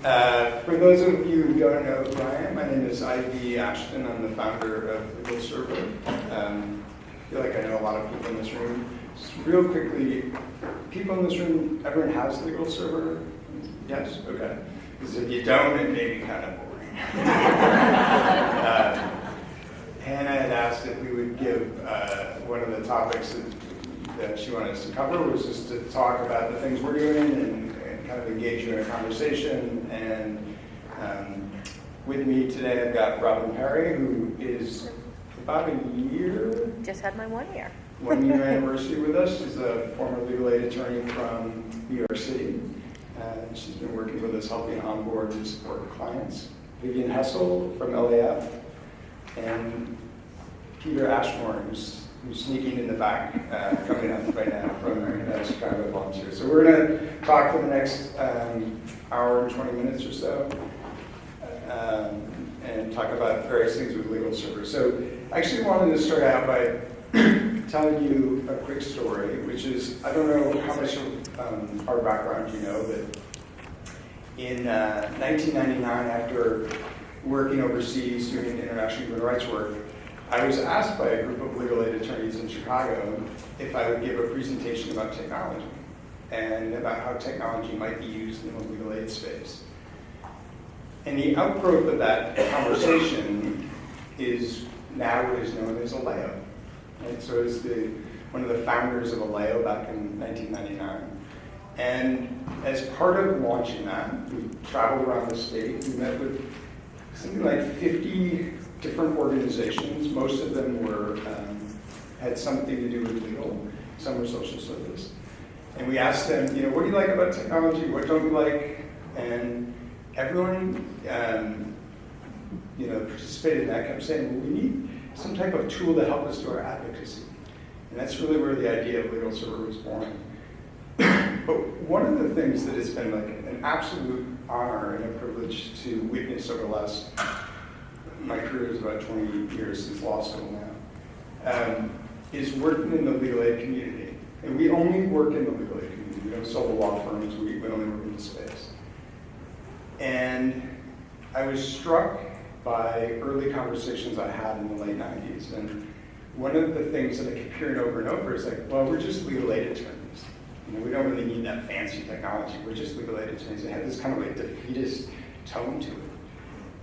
For those of you who don't know who I am, my name is Ashton. I'm the founder of LegalServer. I feel like I know a lot of people in this room. Just real quickly, people in this room, everyone has LegalServer? Yes? Okay. Because if you don't, it may be kind of boring. Hannah had asked if we would give one of the topics that she wanted us to cover was just to talk about the things we're doing and kind of engage you in a conversation. And with me today, I've got Robyn Perry, who is about a year. Just had my 1 year. 1 year anniversary with us. She's a former legal aid attorney from New York City. She's been working with us, helping onboard and support clients. Vivian Hessel from LAF, and Peter Ashmore, who's sneaking in the back, coming up right now from Chicago Volunteers. So we're going to talk for the next hour and 20 minutes or so, and talk about various things with LegalServer. So I actually wanted to start out by telling you a quick story, which is, I don't know how much of our background you know, but in 1999, after working overseas doing international human rights work, I was asked by a group of legal aid attorneys in Chicago if I would give a presentation about technology and about how technology might be used in the legal aid space. And the outgrowth of that conversation is now what is known as ALEO. Right? So it's one of the founders of ALEO back in 1999. And as part of launching that, we traveled around the state. We met with something like 50 different organizations. Most of them had something to do with legal. Some were social service. And we asked them, what do you like about technology? What don't you like? And everyone, participated in that, kept saying, well, we need some type of tool to help us do our advocacy. And that's really where the idea of LegalServer was born. But one of the things that has been like an absolute honor and a privilege to witness over the last, my career is about 20 years since law school now, is working in the legal aid community. And we only work in the legal aid community. We don't sell to law firms, we only work in the space. And I was struck by early conversations I had in the late 90s. And one of the things that I kept hearing over and over is like, well, we're just legal aid attorneys. We don't really need that fancy technology. We're just legal aid attorneys. It had this kind of like defeatist tone to it.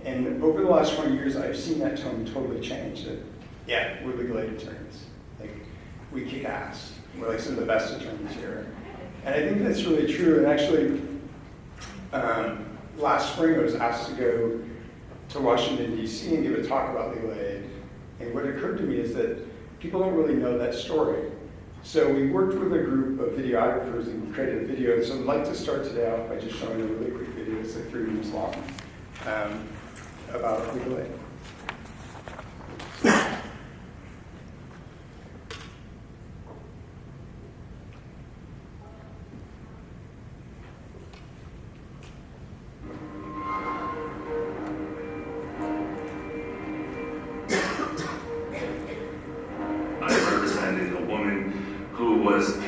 And over the last 20 years, I've seen that tone totally change. That, yeah, we're legal aid attorneys. Like, we kick ass. We're like some of the best attorneys here. And I think that's really true. And actually, last spring, I was asked to go to Washington, D.C. and give a talk about legal aid. And what occurred to me is that people don't really know that story. So we worked with a group of videographers and created a video. So I'd like to start today off by just showing a really quick video. It's like 3 minutes long about legal aid.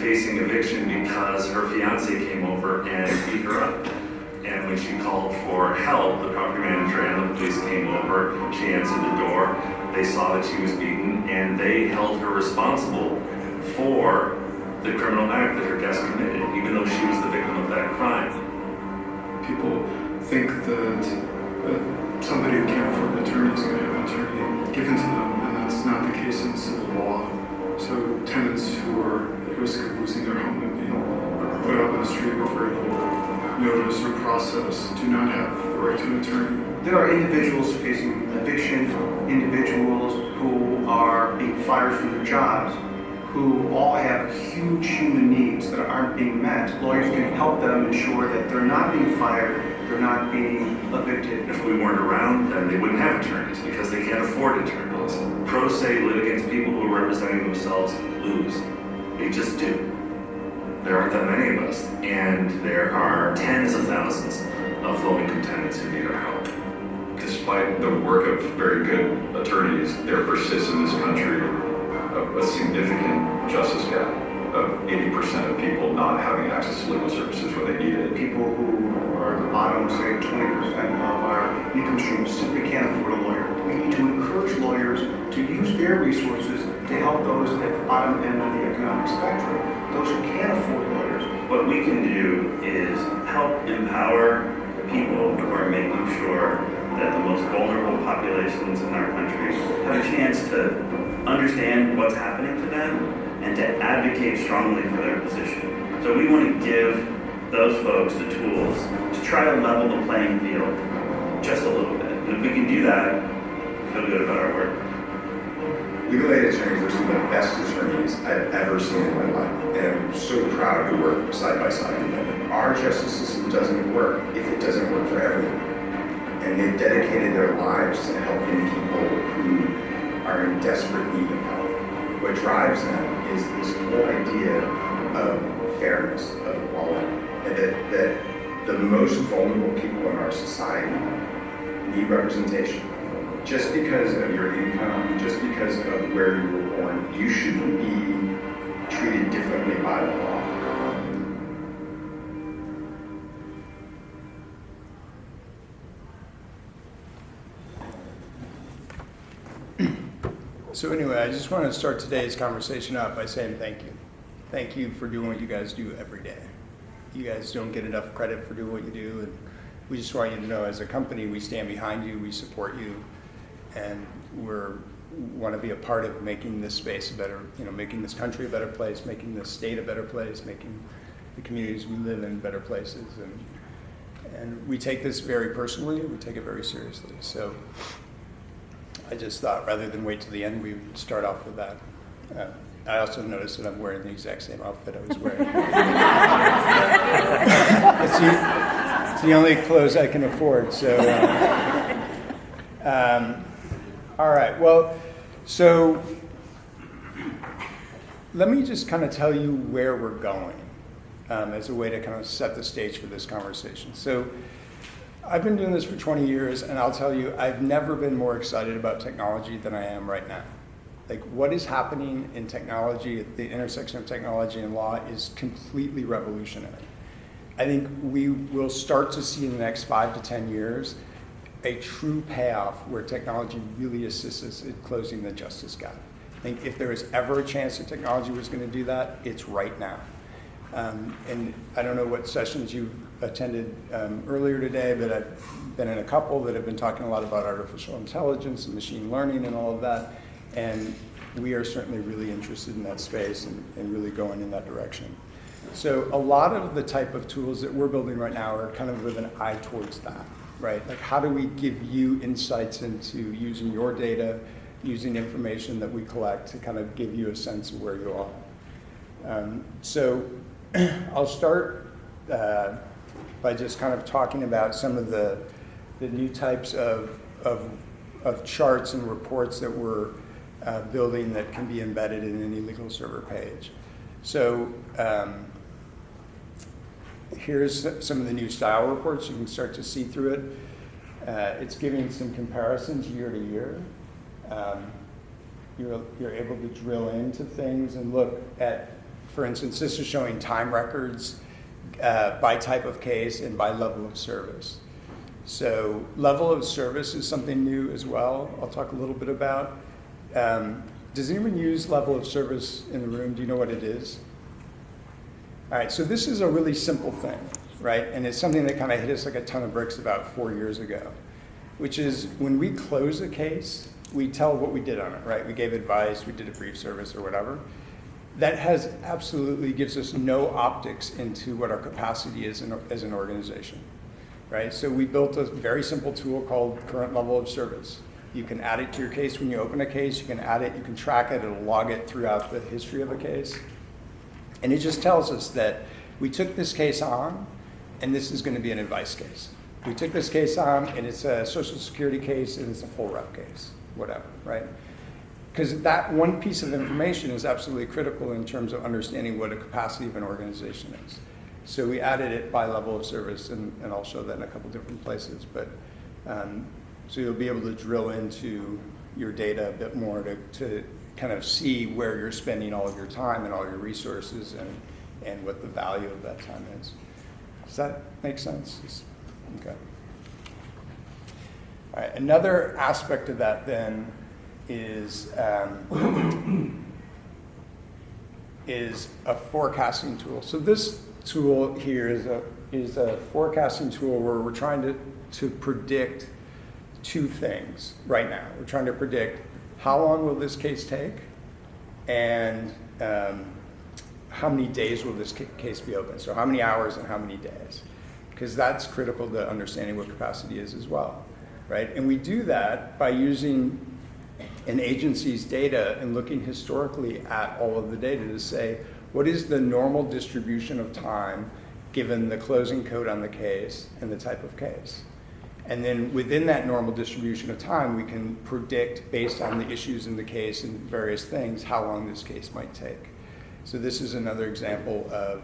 Facing eviction because her fiance came over and beat her up. And when she called for help, the property manager and the police came over. She answered the door. They saw that she was beaten, and they held her responsible for the criminal act that her guest committed, even though she was the victim of that crime. People think that somebody who can't afford an attorney is going to have an attorney given to them, and that's not the case in civil law. So tenants who are at risk of losing their home and being put out on the street with very little notice or process do not have the right to an attorney. There are individuals facing eviction, individuals who are being fired from their jobs, who all have huge human needs that aren't being met. Lawyers can help them ensure that they're not being fired, they're not being evicted. If we weren't around, then they wouldn't have attorneys because they can't afford attorneys. Pro se litigants, people who are representing themselves, lose. They just do. There aren't that many of us, and there are tens of thousands of low-income tenants who need our help. Despite the work of very good attorneys, there persists in this country a significant justice gap. of 80% of people not having access to legal services when they need it. People who are at the bottom, say 20% of our income streams, simply can't afford a lawyer. We need to encourage lawyers to use their resources to help those at the bottom end of the economic spectrum, those who can't afford lawyers. What we can do is help empower people who are making sure that the most vulnerable populations in our country have a chance to understand what's happening to them and to advocate strongly for their position. So we want to give those folks the tools to try to level the playing field just a little bit. And if we can do that, we feel good about our work. Legal aid attorneys are some of the best attorneys I've ever seen in my life, and I'm so proud to work side by side with them. Our justice system doesn't work if it doesn't work for everyone. And they've dedicated their lives to helping people who are in desperate need of help. What drives them is this whole idea of fairness, of equality, and that the most vulnerable people in our society need representation. Just because of your income, just because of where you were born, you shouldn't be treated differently by the law. So anyway, I just want to start today's conversation out by saying thank you. Thank you for doing what you guys do every day. You guys don't get enough credit for doing what you do, and we just want you to know as a company, we stand behind you, we support you, and want to be a part of making this space a better, making this country a better place, making this state a better place, making the communities we live in better places. And we take this very personally, we take it very seriously. So I just thought rather than wait till the end, we would start off with that. I also noticed that I'm wearing the exact same outfit I was wearing. It's the only clothes I can afford. So, all right. Well, so let me just kind of tell you where we're going as a way to kind of set the stage for this conversation. So I've been doing this for 20 years, and I'll tell you, I've never been more excited about technology than I am right now. Like, what is happening in technology, at the intersection of technology and law, is completely revolutionary. I think we will start to see in the next 5 to 10 years a true payoff where technology really assists us in closing the justice gap. I think if there was ever a chance that technology was going to do that, it's right now. And I don't know what sessions you attended earlier today, but I've been in a couple that have been talking a lot about artificial intelligence and machine learning and all of that. And we are certainly really interested in that space and really going in that direction. So a lot of the type of tools that we're building right now are kind of with an eye towards that, right? Like, how do we give you insights into using your data, using information that we collect to kind of give you a sense of where you are. So I'll start by just kind of talking about some of the new types of charts and reports that we're building that can be embedded in any LegalServer page. So here's some of the new style reports. You can start to see through it. It's giving some comparisons year to year. You're able to drill into things and look at, for instance, this is showing time records by type of case and by level of service. So level of service is something new as well. I'll talk a little bit about. Does anyone use level of service in the room? Do you know what it is? All right, so this is a really simple thing, right? And it's something that kind of hit us like a ton of bricks about 4 years ago, which is when we close a case, we tell what we did on it, right? We gave advice, we did a brief service or whatever. That absolutely gives us no optics into what our capacity is as an organization, right? So we built a very simple tool called current level of service. You can add it to your case when you open a case, you can add it, you can track it, it'll log it throughout the history of a case. And it just tells us that we took this case on, and this is going to be an advice case. We took this case on, and it's a Social Security case, and it's a full rep case, whatever, right? Because that one piece of information is absolutely critical in terms of understanding what a capacity of an organization is. So we added it by level of service, and I'll show that in a couple different places. But so you'll be able to drill into your data a bit more to kind of see where you're spending all of your time and all your resources and what the value of that time is. Does that make sense? Okay. All right, another aspect of that then is a forecasting tool. So this tool here is a forecasting tool where we're trying to predict two things right now. We're trying to predict how long will this case take, and how many days will this case be open? So how many hours and how many days? Because that's critical to understanding what capacity is as well, right? And we do that by using an agency's data and looking historically at all of the data to say, what is the normal distribution of time given the closing code on the case and the type of case? And then within that normal distribution of time, we can predict, based on the issues in the case and various things, how long this case might take. So this is another example of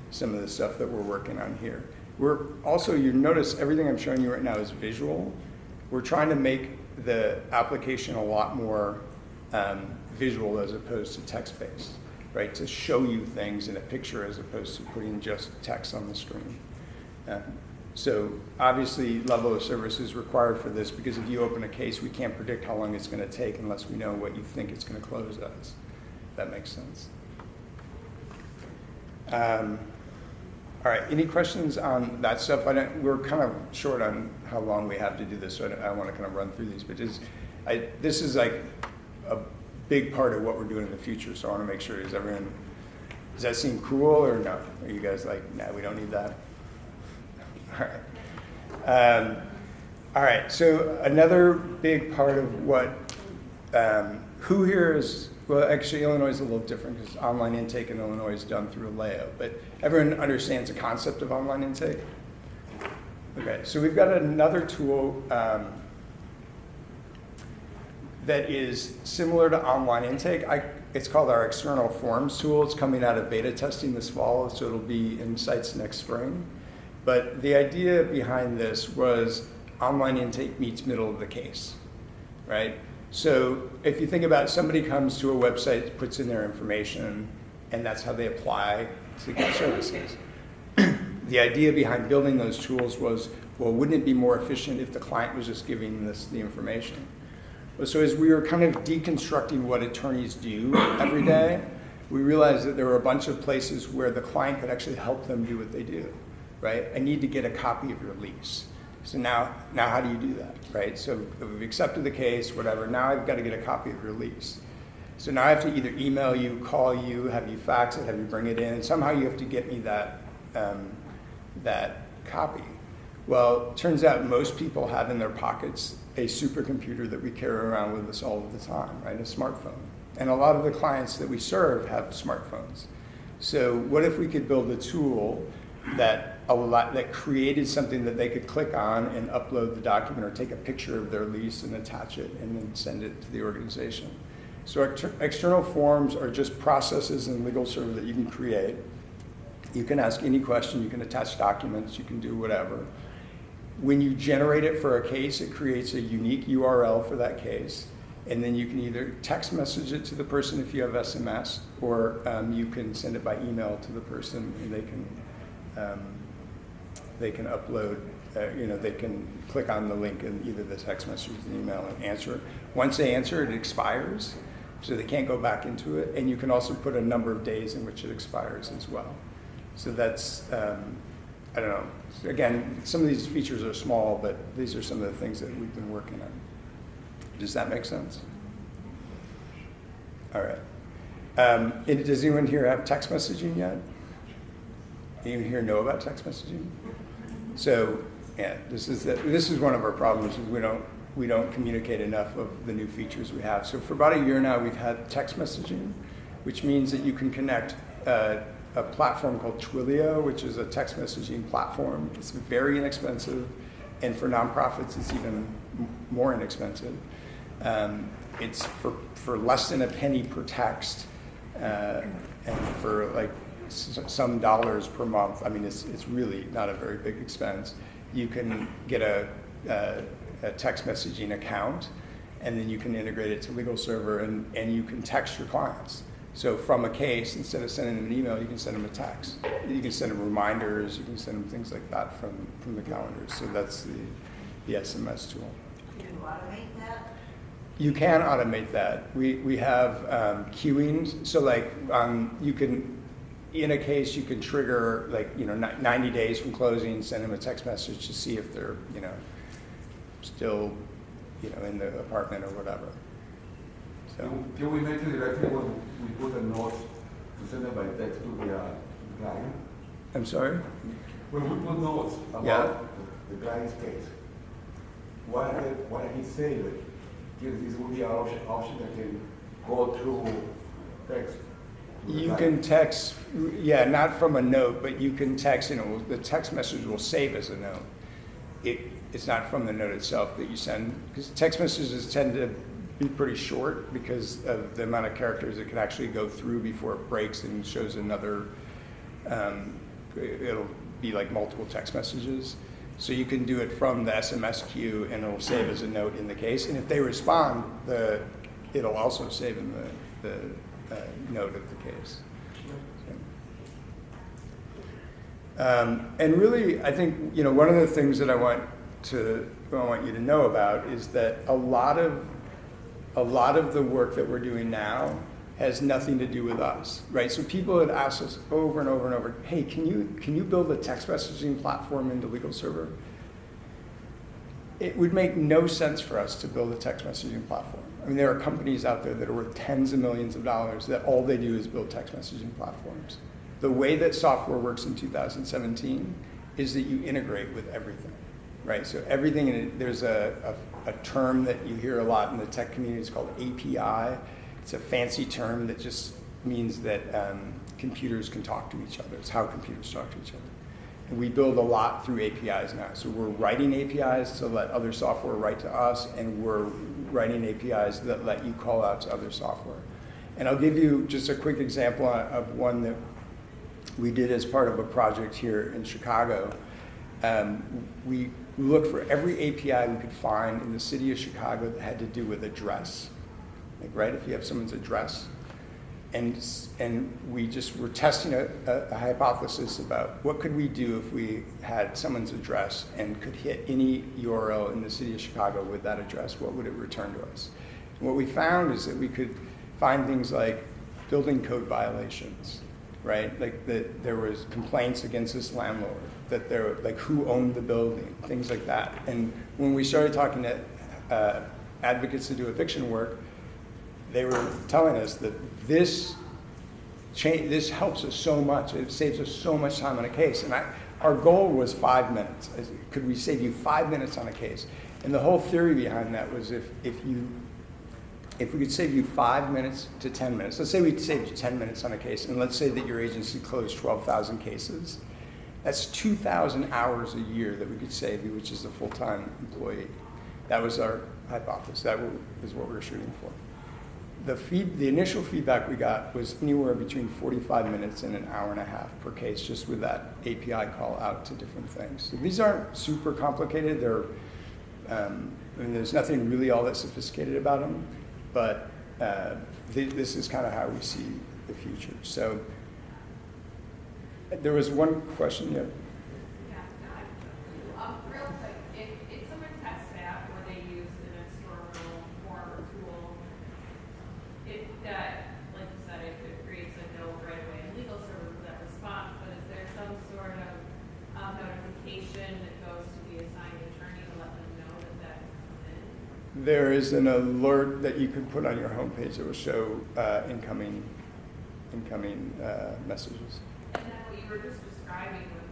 some of the stuff that we're working on here. We're also, you notice everything I'm showing you right now is visual. We're trying to make the application a lot more visual as opposed to text-based, right? To show you things in a picture as opposed to putting just text on the screen. So obviously, level of service is required for this, because if you open a case, we can't predict how long it's going to take unless we know what you think it's going to close as. That makes sense. All right, any questions on that stuff? We're kind of short on how long we have to do this, so I want to kind of run through these. But this is like a big part of what we're doing in the future, so I want to make sure, does that seem cool or no? Are you guys like, nah, we don't need that? All right, so another big part of what, who here is, well, actually, Illinois is a little different because online intake in Illinois is done through a layout, but everyone understands the concept of online intake? Okay, so we've got another tool that is similar to online intake. It's called our external forms tool. It's coming out of beta testing this fall, so it'll be in sites next spring. But the idea behind this was online intake meets middle of the case, right? So if you think about it, somebody comes to a website, puts in their information, and that's how they apply to get services. The idea behind building those tools was, well, wouldn't it be more efficient if the client was just giving this the information? So as we were kind of deconstructing what attorneys do every day, we realized that there were a bunch of places where the client could actually help them do what they do, right? I need to get a copy of your lease. So now how do you do that, right? So we've accepted the case, whatever. Now I've got to get a copy of your lease. So now I have to either email you, call you, have you fax it, have you bring it in. Somehow you have to get me that copy. Well, it turns out most people have in their pockets a supercomputer that we carry around with us all of the time, right? A smartphone. And a lot of the clients that we serve have smartphones. So what if we could build a tool that created something that they could click on and upload the document or take a picture of their lease and attach it and then send it to the organization. So external forms are just processes in LegalServer that you can create. You can ask any question, you can attach documents, you can do whatever. When you generate it for a case, it creates a unique URL for that case. And then you can either text message it to the person if you have SMS, or you can send it by email to the person, and they can upload, they can click on the link in either the text message or the email and answer it. Once they answer, it expires, so they can't go back into it. And you can also put a number of days in which it expires as well. So that's, I don't know. Again, some of these features are small, but these are some of the things that we've been working on. Does that make sense? All right. Does anyone here have text messaging yet? Anyone here know about text messaging? So, yeah, this is one of our problems, is we don't communicate enough of the new features we have. So for about a year now, we've had text messaging, which means that you can connect a platform called Twilio, which is a text messaging platform. It's very inexpensive, and for nonprofits, it's even more inexpensive. It's for less than a penny per text, and for like some dollars per month. I mean, it's really not a very big expense. You can get a text messaging account, and then you can integrate it to LegalServer, and you can text your clients. So from a case, instead of sending them an email, you can send them a text. You can send them reminders, you can send them things like that from the calendars. So that's the SMS tool. Can you automate that? You can automate that. We have queuing, so like you can, in a case, you can trigger 90 days from closing, send them a text message to see if they're still in the apartment or whatever. So Can we make it directly when we put a note to send it by text to the client? I'm sorry? When we put notes about the client's case, what did he say? This will be an option that can go through text. You can text, not from a note, but you can text, the text message will save as a note. It's not from the note itself that you send, because text messages tend to be pretty short because of the amount of characters it can actually go through before it breaks and shows another, it'll be like multiple text messages. So you can do it from the SMS queue and it'll save as a note in the case. And if they respond, it'll also save in the note of the case. And really, I think, one of the things that I want you to know about is that a lot of the work that we're doing now has nothing to do with us, right? So people had asked us over and over and over, hey, can you build a text messaging platform into LegalServer? It would make no sense for us to build a text messaging platform. I mean, there are companies out there that are worth tens of millions of dollars that all they do is build text messaging platforms. The way that software works in 2017 is that you integrate with everything, right? So everything, there's a term that you hear a lot in the tech community, it's called API. It's a fancy term that just means that computers can talk to each other. It's how computers talk to each other. And we build a lot through APIs now. So we're writing APIs to let other software write to us, and we're writing APIs that let you call out to other software. And I'll give you just a quick example of one that we did as part of a project here in Chicago. We looked for every API we could find in the city of Chicago that had to do with address. Right, if you have someone's address, and we just were testing a hypothesis about what could we do if we had someone's address and could hit any URL in the city of Chicago with that address, what would it return to us? And what we found is that we could find things like building code violations, right? Like that there was complaints against this landlord, that there, like who owned the building, things like that. And when we started talking to advocates to do eviction work, they were telling us that this helps us so much. It saves us so much time on a case. And our goal was 5 minutes. Could we save you 5 minutes on a case? And the whole theory behind that was if we could save you 5 minutes to 10 minutes, let's say we saved you 10 minutes on a case, and let's say that your agency closed 12,000 cases, that's 2,000 hours a year that we could save you, which is a full-time employee. That was our hypothesis. That was what we were shooting for. The initial feedback we got was anywhere between 45 minutes and an hour and a half per case, just with that API call out to different things. So these aren't super complicated. There's nothing really all that sophisticated about them, but this is kind of how we see the future. So there was one question. Yeah. Real quick, if someone tests an app or they use an external form or tool, that, like you said, it creates a note right away in LegalServer for that response, but is there some sort of notification that goes to the assigned attorney to let them know that has come in? There is an alert that you can put on your homepage that will show incoming messages. And then what you were just describing with,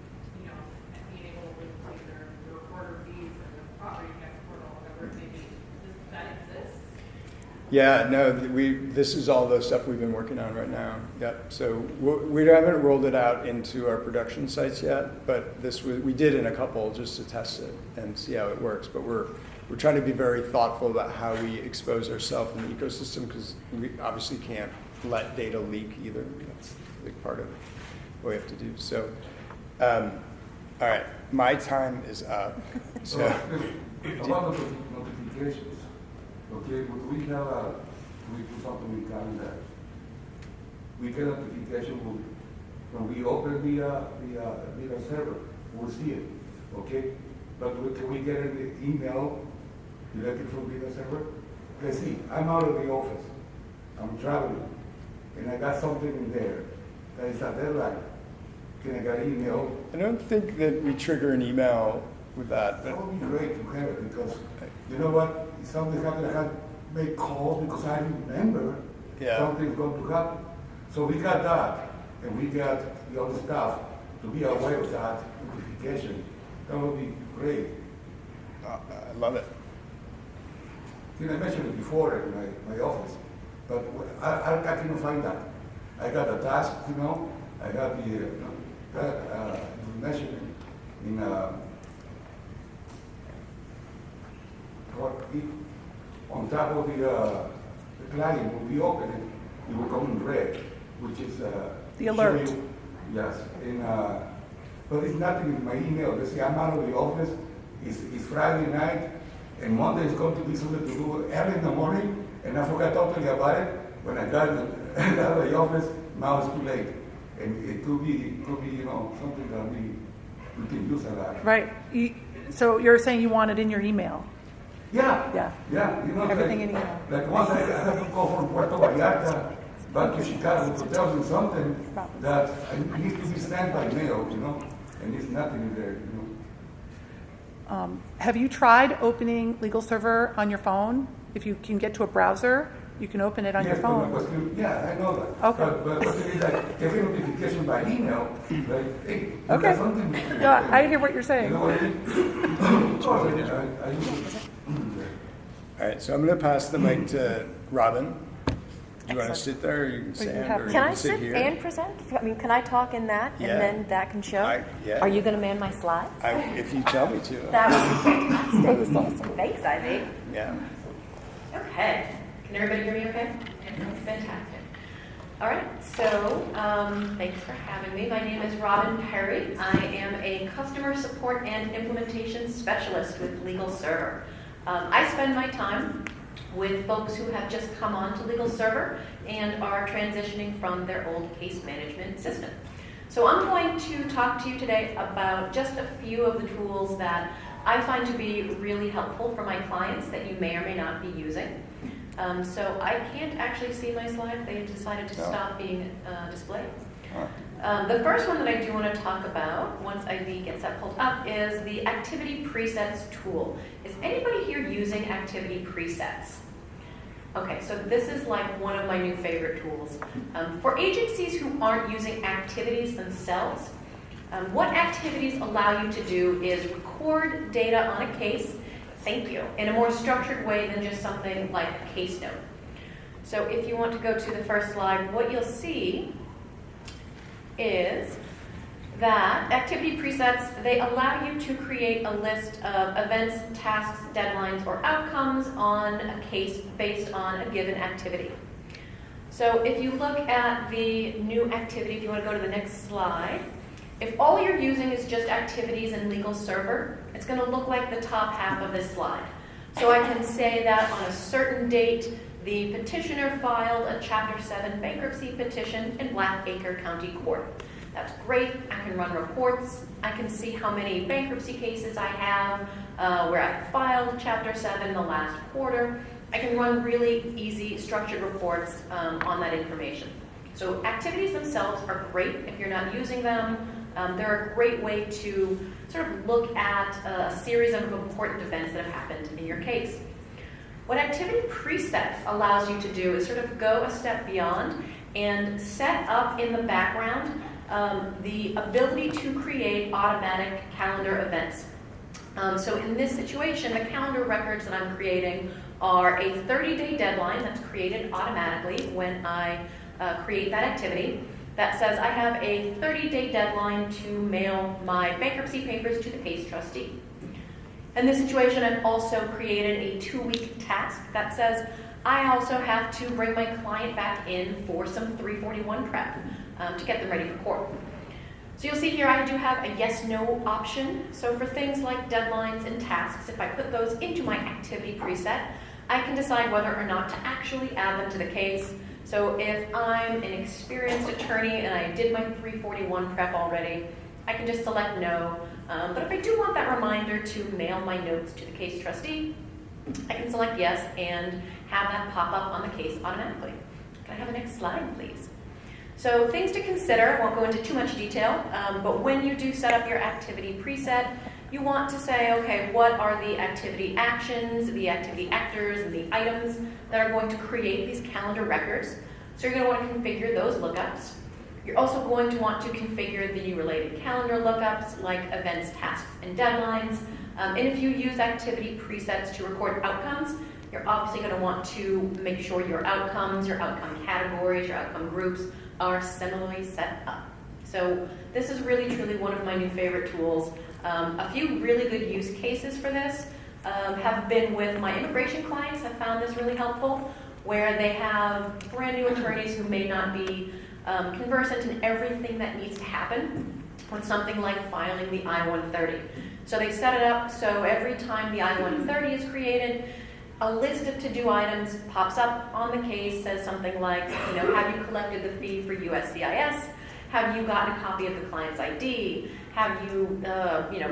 being able to link to either the recorder fees or the property tax portal, whatever it may be, does that exist? Yeah, no, this is all the stuff we've been working on right now. Yep. So we haven't rolled it out into our production sites yet, but we did in a couple just to test it and see how it works. But we're trying to be very thoughtful about how we expose ourselves in the ecosystem, because we obviously can't let data leak either. That's a big part of what we have to do. So, all right, my time is up. So, about the notifications. Okay, we do something with calendar. We get notification when we open the LegalServer, we'll see it, okay? But can we get an email directly from LegalServer? Let's see, I'm out of the office, I'm traveling, and I got something in there that is a deadline. Can I get an email? I don't think that we trigger an email with that, That but would be great to have it, because you know what, if something happened, I had to make calls because I remember Yeah. something's going to happen. So we got that, and we got the other stuff to be aware of that notification. That would be great. I love it. You know, I mentioned it before in my office, but I couldn't find that. I got the task, you know, I got the information in on top of the client. When we open it, it will come in red, which is the alert. show you- yes, but it's nothing in my email. They say I'm out of the office. It's Friday night, and Monday is going to be something to do early in the morning, and I forgot totally about it. When I got out of the office, now it's too late, and it could be you know something that we can use a lot. Right. So you're saying you want it in your email? Yeah. Yeah. Yeah. You know, Everything like, in email. Like once I had to go from Puerto Vallarta back to Chicago to tell them something that needs to be sent by mail, you know, and there's nothing in there, you know. Have you tried opening LegalServer on your phone? If you can get to a browser, you can open it on your Yes, phone. but yeah, I know that. Okay. But it is like every notification by email, like, hey, you got Okay. something. Yeah, I hear what you're saying. You know what I mean? All right, so I'm going to pass the mic to Robyn. Do you want to Excellent. sit there, or you can stand, have- or you Can I can sit sit here? and present? I mean, can I talk in that, Yeah. and then that can show? Yeah. Are you going to man my slides? If you tell me to. That would be fantastic. Awesome. Thanks, Ivy. Yeah. Okay. Can everybody hear me okay? Fantastic. All right. So thanks for having me. My name is Robyn Perry. I am a customer support and implementation specialist with LegalServer. I spend my time with folks who have just come on to LegalServer and are transitioning from their old case management system. So I'm going to talk to you today about just a few of the tools that I find to be really helpful for my clients that you may or may not be using. So I can't actually see my slides. They decided to stop being displayed. The first one that I do want to talk about, once IV gets that pulled up, is the Activity Presets tool. Is anybody here using Activity Presets? Okay, so this is like one of my new favorite tools. For agencies who aren't using activities themselves, what activities allow you to do is record data on a case, thank you, in a more structured way than just something like a case note. So if you want to go to the first slide, what you'll see is that activity presets, they allow you to create a list of events, tasks, deadlines, or outcomes on a case based on a given activity. So if you look at the new activity, if you want to go to the next slide, if all you're using is just activities in LegalServer, it's going to look like the top half of this slide. So I can say that on a certain date, the petitioner filed a Chapter 7 bankruptcy petition in Blackacre County Court. That's great. I can run reports. I can see how many bankruptcy cases I have, where I filed Chapter 7 the last quarter. I can run really easy, structured reports on that information. So activities themselves are great if you're not using them. They're a great way to sort of look at a series of important events that have happened in your case. What Activity Presets allows you to do is sort of go a step beyond and set up in the background the ability to create automatic calendar events. So in this situation, the calendar records that I'm creating are a 30-day deadline that's created automatically when I create that activity. That says I have a 30-day deadline to mail my bankruptcy papers to the case trustee. In this situation, I've also created a 2-week task that says I also have to bring my client back in for some 341 prep to get them ready for court. So you'll see here I do have a yes-no option. So for things like deadlines and tasks, if I put those into my activity preset, I can decide whether or not to actually add them to the case. So if I'm an experienced attorney and I did my 341 prep already, I can just select no. But if I do want that reminder to mail my notes to the case trustee, I can select yes and have that pop up on the case automatically. Can I have the next slide, please? So things to consider, I won't go into too much detail, but when you do set up your activity preset, you want to say, okay, what are the activity actions, the activity actors, and the items that are going to create these calendar records. So you're going to want to configure those lookups. You're also going to want to configure the related calendar lookups like events, tasks, and deadlines. And if you use activity presets to record outcomes, you're obviously going to want to make sure your outcomes, your outcome categories, your outcome groups are similarly set up. So this is really, truly one of my new favorite tools. A few really good use cases for this have been with my immigration clients. I found this really helpful, where they have brand new attorneys who may not be conversant in everything that needs to happen with something like filing the I-130. So they set it up so every time the I-130 is created, a list of to-do items pops up on the case, says something like, have you collected the fee for USCIS? Have you gotten a copy of the client's ID? Have you,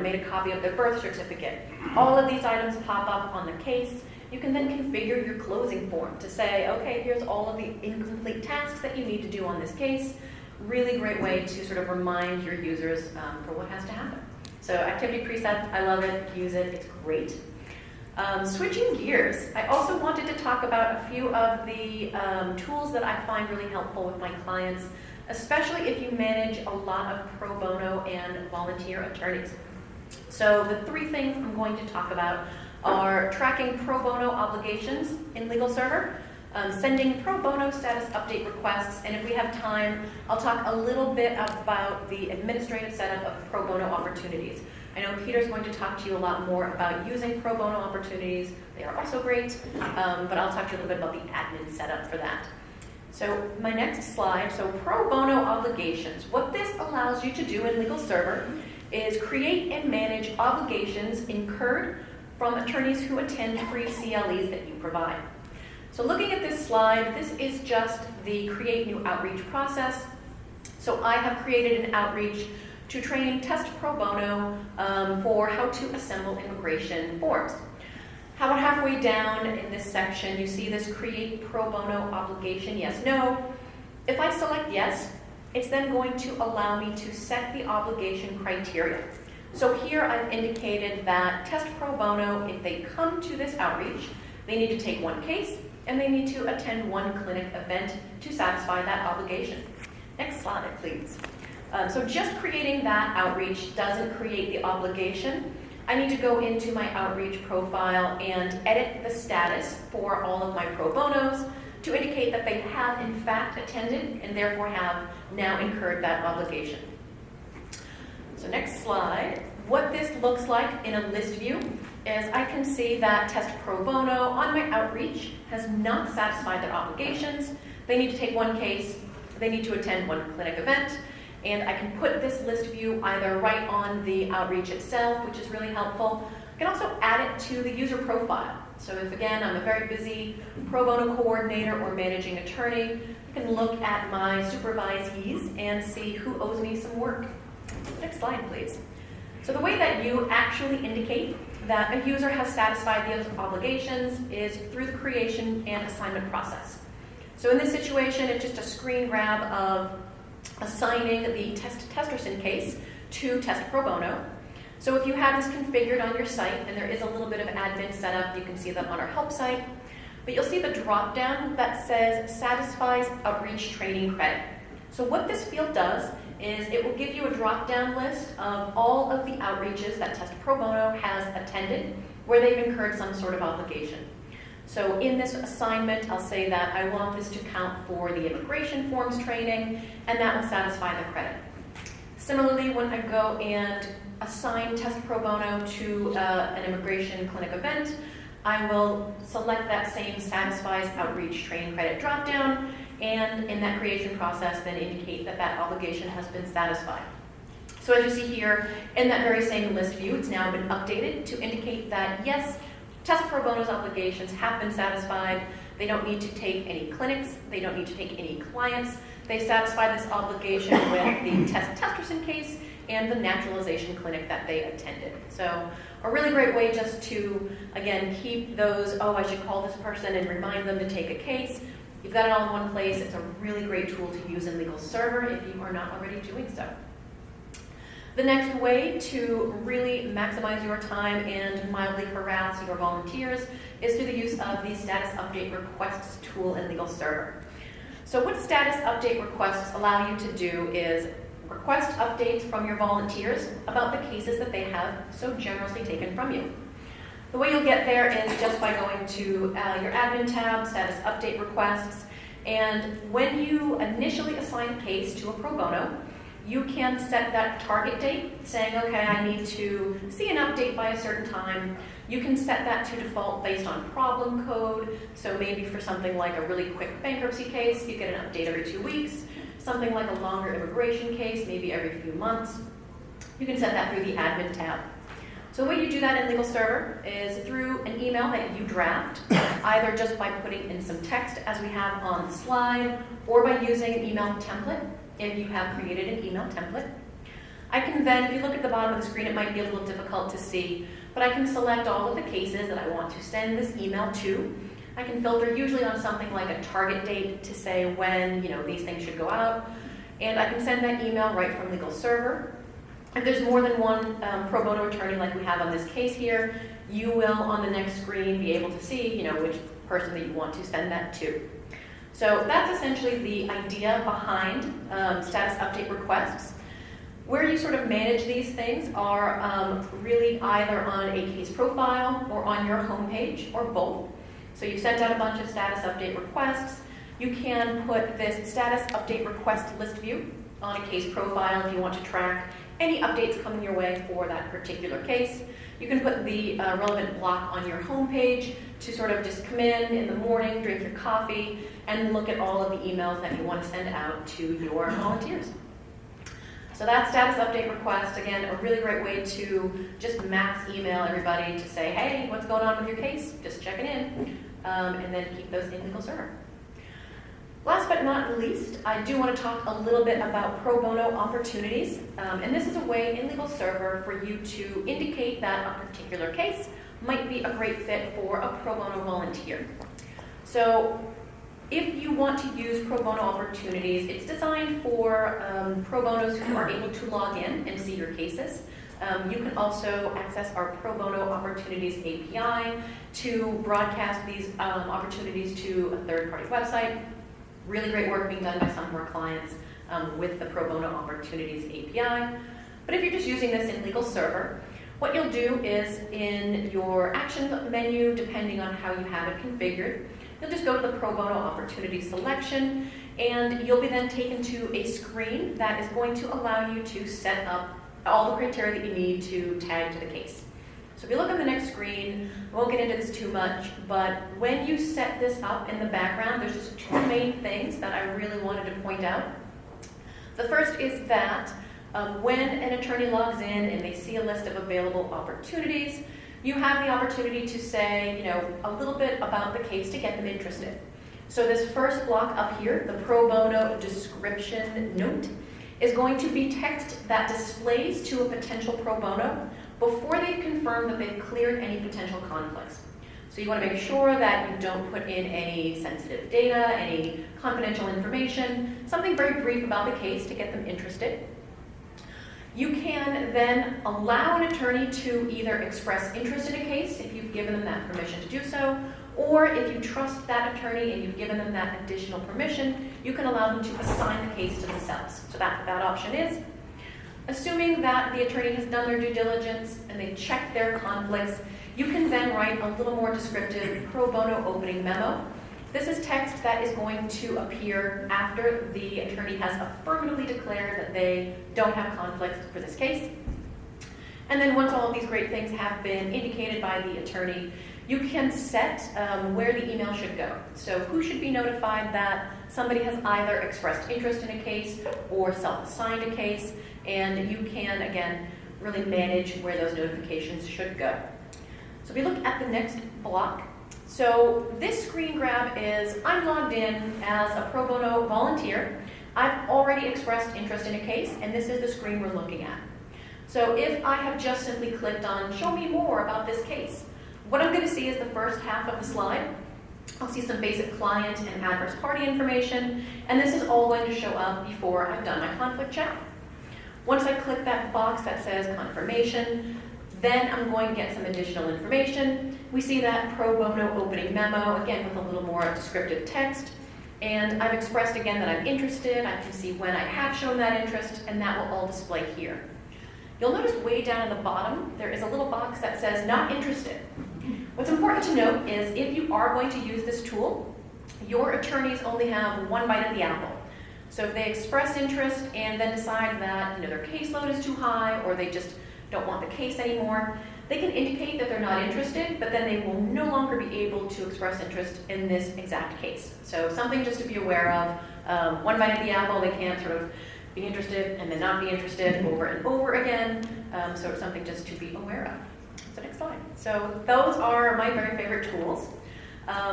made a copy of their birth certificate? All of these items pop up on the case. You can then configure your closing form to say, okay, here's all of the incomplete tasks that you need to do on this case. Really great way to sort of remind your users for what has to happen. So activity presets, I love it, use it, it's great. Switching gears, I also wanted to talk about a few of the tools that I find really helpful with my clients, especially if you manage a lot of pro bono and volunteer attorneys. So the three things I'm going to talk about are tracking pro bono obligations in LegalServer, sending pro bono status update requests, and if we have time, I'll talk a little bit about the administrative setup of pro bono opportunities. I know Peter's going to talk to you a lot more about using pro bono opportunities. They are also great, but I'll talk to you a little bit about the admin setup for that. So my next slide, so pro bono obligations. What this allows you to do in LegalServer is create and manage obligations incurred from attorneys who attend free CLEs that you provide. So looking at this slide, this is just the create new outreach process. So I have created an outreach to train test pro bono for how to assemble immigration forms. About halfway down in this section, you see this create pro bono obligation, yes, no. If I select yes, it's then going to allow me to set the obligation criteria. So here I've indicated that test pro bono, if they come to this outreach, they need to take one case and they need to attend one clinic event to satisfy that obligation. Next slide, please. So just creating that outreach doesn't create the obligation. I need to go into my outreach profile and edit the status for all of my pro bonos to indicate that they have in fact attended and therefore have now incurred that obligation. So next slide. What this looks like in a list view is I can see that test pro bono on my outreach has not satisfied their obligations. They need to take one case, they need to attend one clinic event, and I can put this list view either right on the outreach itself, which is really helpful. I can also add it to the user profile. So if, again, I'm a very busy pro bono coordinator or managing attorney, I can look at my supervisees and see who owes me some work. Next slide, please. So the way that you actually indicate that a user has satisfied those obligations is through the creation and assignment process. So in this situation, it's just a screen grab of assigning the Testerson case to test pro bono. So if you have this configured on your site, and there is a little bit of admin setup, you can see that on our help site, but you'll see the drop down that says satisfies outreach training credit. So what this field does is it will give you a drop down list of all of the outreaches that test pro bono has attended where they've incurred some sort of obligation. So in this assignment, I'll say that I want this to count for the immigration forms training, and that will satisfy the credit. Similarly, when I go and assign test pro bono to an immigration clinic event, I will select that same satisfies outreach training credit dropdown, and in that creation process, then indicate that that obligation has been satisfied. So as you see here, in that very same list view, it's now been updated to indicate that yes, Tessa Pro Bono's obligations have been satisfied. They don't need to take any clinics. They don't need to take any clients. They satisfy this obligation with the Tessa Testerson case and the naturalization clinic that they attended. So a really great way just to, again, keep those, oh, I should call this person and remind them to take a case. You've got it all in one place. It's a really great tool to use in LegalServer if you are not already doing so. The next way to really maximize your time and mildly harass your volunteers is through the use of the status update requests tool in LegalServer. So what status update requests allow you to do is request updates from your volunteers about the cases that they have so generously taken from you. The way you'll get there is just by going to your admin tab, status update requests, and when you initially assign a case to a pro bono, you can set that target date, saying, okay, I need to see an update by a certain time. You can set that to default based on problem code. So maybe for something like a really quick bankruptcy case, you get an update every 2 weeks. Something like a longer immigration case, maybe every few months. You can set that through the admin tab. So the way you do that in LegalServer is through an email that you draft, either just by putting in some text as we have on the slide, or by using an email template if you have created an email template. I can then, if you look at the bottom of the screen, it might be a little difficult to see, but I can select all of the cases that I want to send this email to. I can filter usually on something like a target date to say when these things should go out, and I can send that email right from LegalServer. If there's more than one pro bono attorney like we have on this case here, you will on the next screen be able to see which person that you want to send that to. So that's essentially the idea behind status update requests. Where you sort of manage these things are really either on a case profile or on your homepage or both. So you sent out a bunch of status update requests. You can put this status update request list view on a case profile if you want to track any updates coming your way for that particular case. You can put the relevant block on your homepage to sort of just come in the morning, drink your coffee, and look at all of the emails that you want to send out to your volunteers. So that status update request, again, a really great way to just mass email everybody to say, hey, what's going on with your case? Just checking in, and then keep those in LegalServer. Last but not least, I do want to talk a little bit about pro bono opportunities. And this is a way in LegalServer for you to indicate that a particular case might be a great fit for a pro bono volunteer. So if you want to use pro bono opportunities, it's designed for pro bonos who are able to log in and see your cases. You can also access our Pro Bono Opportunities API to broadcast these opportunities to a third-party website. Really great work being done by some of our clients with the Pro Bono Opportunities API. But if you're just using this in LegalServer, what you'll do is in your action menu, depending on how you have it configured, you'll just go to the Pro Bono Opportunity selection, and you'll be then taken to a screen that is going to allow you to set up all the criteria that you need to tag to the case. So if you look on the next screen, I won't get into this too much, but when you set this up in the background, there's just two main things that I really wanted to point out. The first is that when an attorney logs in and they see a list of available opportunities, you have the opportunity to say, a little bit about the case to get them interested. So this first block up here, the pro bono description note, is going to be text that displays to a potential pro bono before they've confirmed that they've cleared any potential conflicts. So you want to make sure that you don't put in any sensitive data, any confidential information, something very brief about the case to get them interested. You can then allow an attorney to either express interest in a case if you've given them that permission to do so, or if you trust that attorney and you've given them that additional permission, you can allow them to assign the case to themselves. So that's what that option is. Assuming that the attorney has done their due diligence and they've checked their conflicts, you can then write a little more descriptive pro bono opening memo. This is text that is going to appear after the attorney has affirmatively declared that they don't have conflicts for this case. And then once all of these great things have been indicated by the attorney, you can set where the email should go. So who should be notified that somebody has either expressed interest in a case or self-assigned a case, and you can, again, really manage where those notifications should go. So if we look at the next block, so this screen grab is, I'm logged in as a pro bono volunteer. I've already expressed interest in a case, and this is the screen we're looking at. So if I have just simply clicked on show me more about this case, what I'm going to see is the first half of the slide. I'll see some basic client and adverse party information, and this is all going to show up before I've done my conflict check. Once I click that box that says confirmation, then I'm going to get some additional information. We see that pro bono opening memo, again with a little more descriptive text, and I've expressed again that I'm interested. I can see when I have shown that interest, and that will all display here. You'll notice way down at the bottom, there is a little box that says not interested. What's important to note is if you are going to use this tool, your attorneys only have one bite at the apple. So if they express interest and then decide that their caseload is too high or they just don't want the case anymore, they can indicate that they're not interested, but then they will no longer be able to express interest in this exact case. So something just to be aware of, one bite at the apple, they can't sort of be interested and then not be interested over and over again, so it's something just to be aware of. So next slide. So those are my very favorite tools.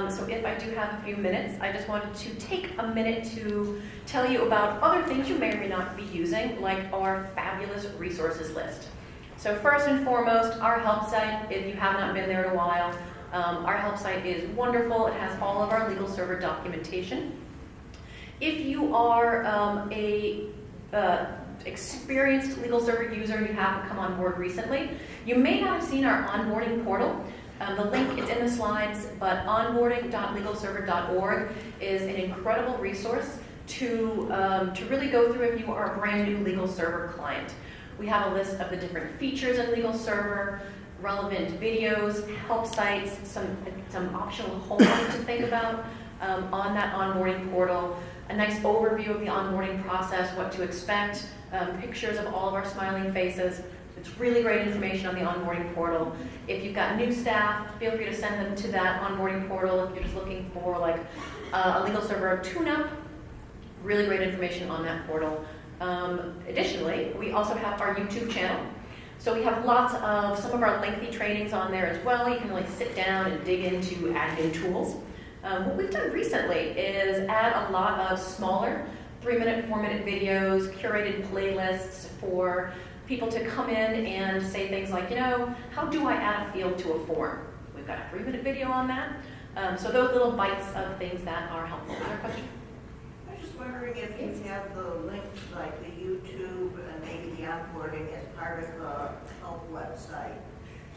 So if I do have a few minutes, I just wanted to take a minute to tell you about other things you may or may not be using, like our fabulous resources list. So first and foremost, our help site, if you have not been there in a while, our help site is wonderful. It has all of our LegalServer documentation. If you are a experienced LegalServer user, you haven't come on board recently, you may not have seen our onboarding portal. The link is in the slides, but onboarding.legalserver.org is an incredible resource to really go through if you are a brand new LegalServer client. We have a list of the different features in LegalServer, relevant videos, help sites, some optional homework to think about on that onboarding portal, a nice overview of the onboarding process, what to expect, pictures of all of our smiling faces. It's really great information on the onboarding portal. If you've got new staff, feel free to send them to that onboarding portal. If you're just looking for like a LegalServer tune-up, really great information on that portal. Additionally, we also have our YouTube channel. So we have lots of some of our lengthy trainings on there as well. You can really sit down and dig into admin tools. What we've done recently is add a lot of smaller 3-minute, 4-minute videos, curated playlists for people to come in and say things like, how do I add a field to a form? We've got a 3-minute video on that. So those little bites of things that are helpful. Is there a question? I was just wondering if you have the links like the YouTube and maybe the onboarding as part of the help website.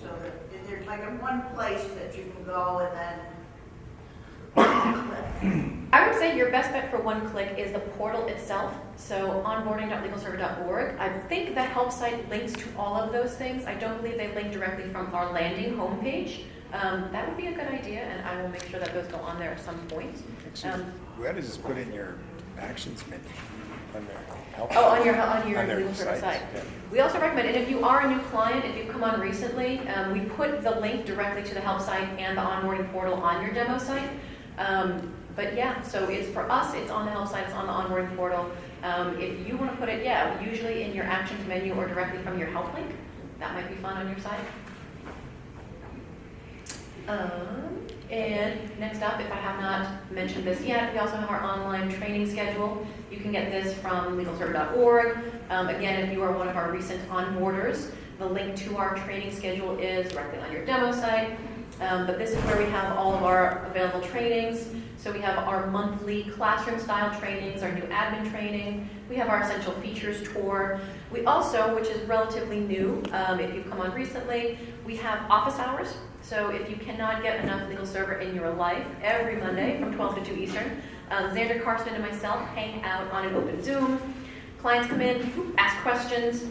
So that there's like a one place that you can go and then I would say your best bet for one click is the portal itself. So onboarding.legalserver.org. I think the help site links to all of those things. I don't believe they link directly from our landing homepage. That would be a good idea, and I will make sure that those go on there at some point. Actually, we ought to just put in your actions menu on there. On your LegalServer site. Yeah. We also recommend, and if you are a new client, if you've come on recently, we put the link directly to the help site and the onboarding portal on your demo site. But yeah, so it's for us, it's on the help site, it's on the onboarding portal. If you want to put it, usually in your actions menu or directly from your help link, that might be fun on your site. And next up, if I have not mentioned this yet, we also have our online training schedule. You can get this from legalserver.org. Again, if you are one of our recent onboarders, the link to our training schedule is directly on your demo site. But this is where we have all of our available trainings. So we have our monthly classroom-style trainings, our new admin training. We have our essential features tour. We also, which is relatively new, if you've come on recently, we have office hours. So if you cannot get enough LegalServer in your life, every Monday from 12 to 2 Eastern, Xander Carson and myself hang out on an open Zoom. Clients come in, ask questions.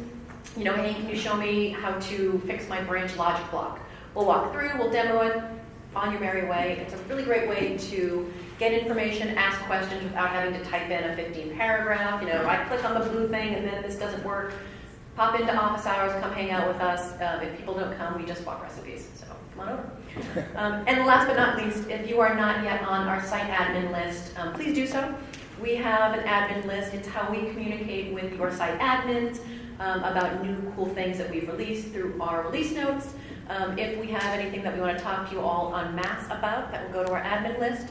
Hey, can you show me how to fix my branch logic block? We'll walk through, we'll demo it, on your merry way. It's a really great way to get information, ask questions without having to type in a 15 paragraph. I click on the blue thing and then this doesn't work. Pop into office hours, come hang out with us. If people don't come, we just swap recipes. So come on over. And last but not least, if you are not yet on our site admin list, please do so. We have an admin list. It's how we communicate with your site admins about new cool things that we've released through our release notes. If we have anything that we want to talk to you all en masse about, that will go to our admin list.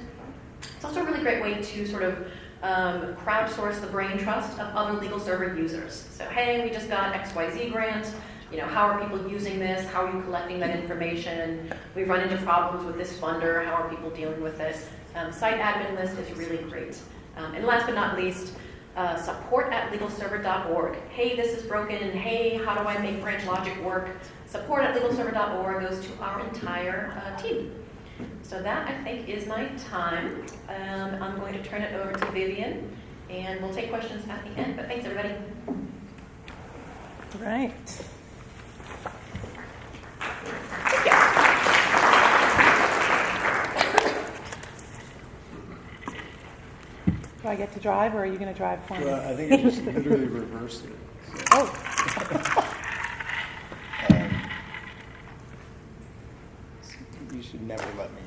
It's also a really great way to sort of crowdsource the brain trust of other LegalServer users. So, hey, we just got XYZ grant. You know, how are people using this? How are you collecting that information? We've run into problems with this funder. How are people dealing with it? Site admin list is really great. And last but not least, support@legalserver.org. Hey, this is broken. Hey, how do I make branch logic work? Support@legalserver.org goes to our entire team. So that, I think, is my time. I'm going to turn it over to Vivian, and we'll take questions at the end. But thanks, everybody. Right. Do I get to drive, or are you going to drive for me? Well, I think I just literally reversed it. So. Oh. You should never let me.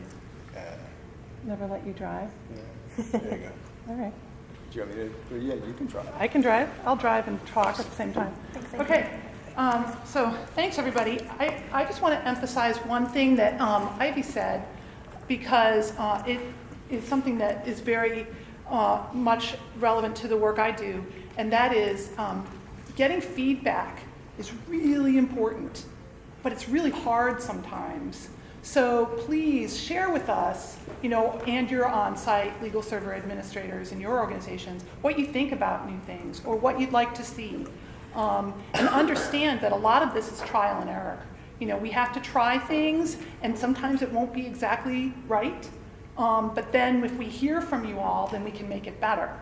Never let you drive? Yeah. There you go. All right. Do you want me to? Yeah, you can try. I can drive. I'll drive and talk at the same time. Okay. So thanks, everybody. I just want to emphasize one thing that Ivy said, because it is something that is very much relevant to the work I do, and that is getting feedback is really important, but it's really hard sometimes. So please share with us, and your on-site LegalServer administrators in your organizations, what you think about new things or what you'd like to see. And understand that a lot of this is trial and error. We have to try things, and sometimes it won't be exactly right. But then if we hear from you all, then we can make it better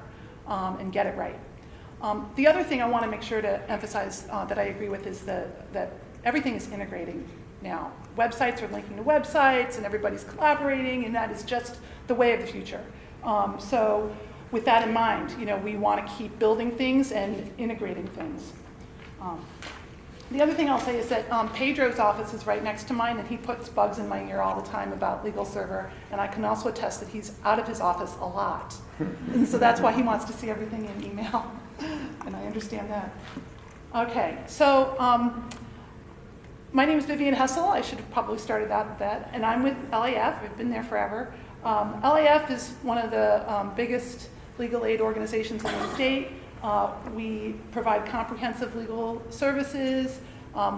and get it right. The other thing I want to make sure to emphasize that I agree with is that everything is integrating now. Websites are linking to websites, and everybody's collaborating, and that is just the way of the future. So with that in mind, we want to keep building things and integrating things. The other thing I'll say is that Pedro's office is right next to mine, and he puts bugs in my ear all the time about LegalServer, and I can also attest that he's out of his office a lot. And so that's why he wants to see everything in email, and I understand that. Okay, so my name is Vivian Hessel. I should have probably started out with that, and I'm with LAF. I've been there forever. LAF is one of the biggest legal aid organizations in the state. We provide comprehensive legal services.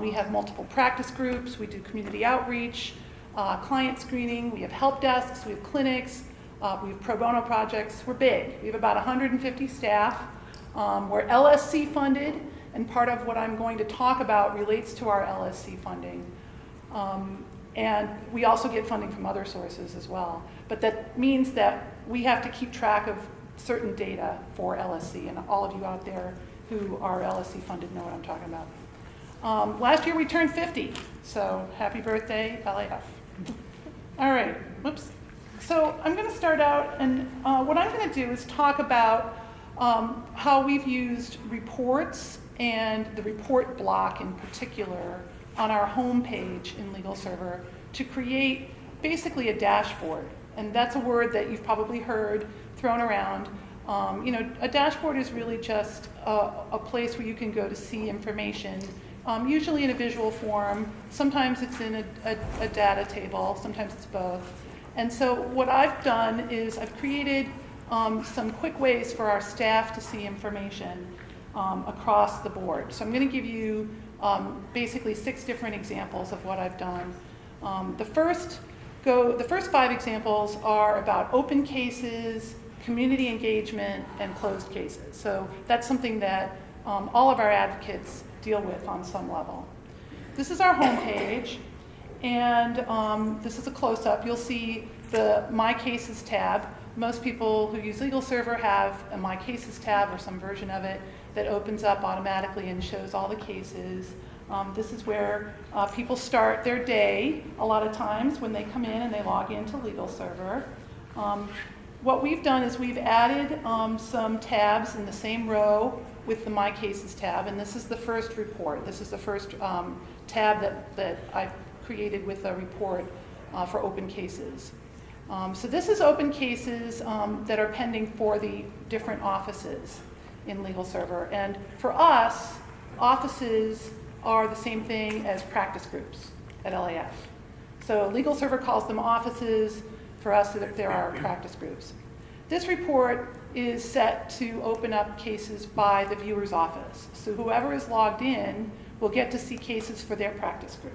We have multiple practice groups. We do community outreach, client screening. We have help desks. We have clinics. We have pro bono projects. We're big. We have about 150 staff. We're LSC funded, and part of what I'm going to talk about relates to our LSC funding. And we also get funding from other sources as well. But that means that we have to keep track of certain data for LSC, and all of you out there who are LSC funded know what I'm talking about. Last year we turned 50, so happy birthday, LAF. All right, whoops. So I'm going to start out, and what I'm going to do is talk about how we've used reports and the report block in particular on our homepage in LegalServer to create basically a dashboard. And that's a word that you've probably heard thrown around. A dashboard is really just a place where you can go to see information, usually in a visual form. Sometimes it's in a data table, sometimes it's both. And so what I've done is I've created some quick ways for our staff to see information across the board. So I'm going to give you basically 6 different examples of what I've done. The first 5 examples are about open cases, community engagement, and closed cases. So that's something that all of our advocates deal with on some level. This is our homepage, and this is a close-up. You'll see the My Cases tab. Most people who use LegalServer have a My Cases tab or some version of it that opens up automatically and shows all the cases. This is where people start their day a lot of times when they come in and they log into LegalServer. What we've done is we've added some tabs in the same row with the My Cases tab, and this is the first report. This is the first tab that I've created with a report for open cases. So this is open cases that are pending for the different offices in LegalServer. And for us, offices are the same thing as practice groups. at LAF. So LegalServer calls them offices. For us, there are practice groups. This report is set to open up cases by the viewer's office. So whoever is logged in will get to see cases for their practice group.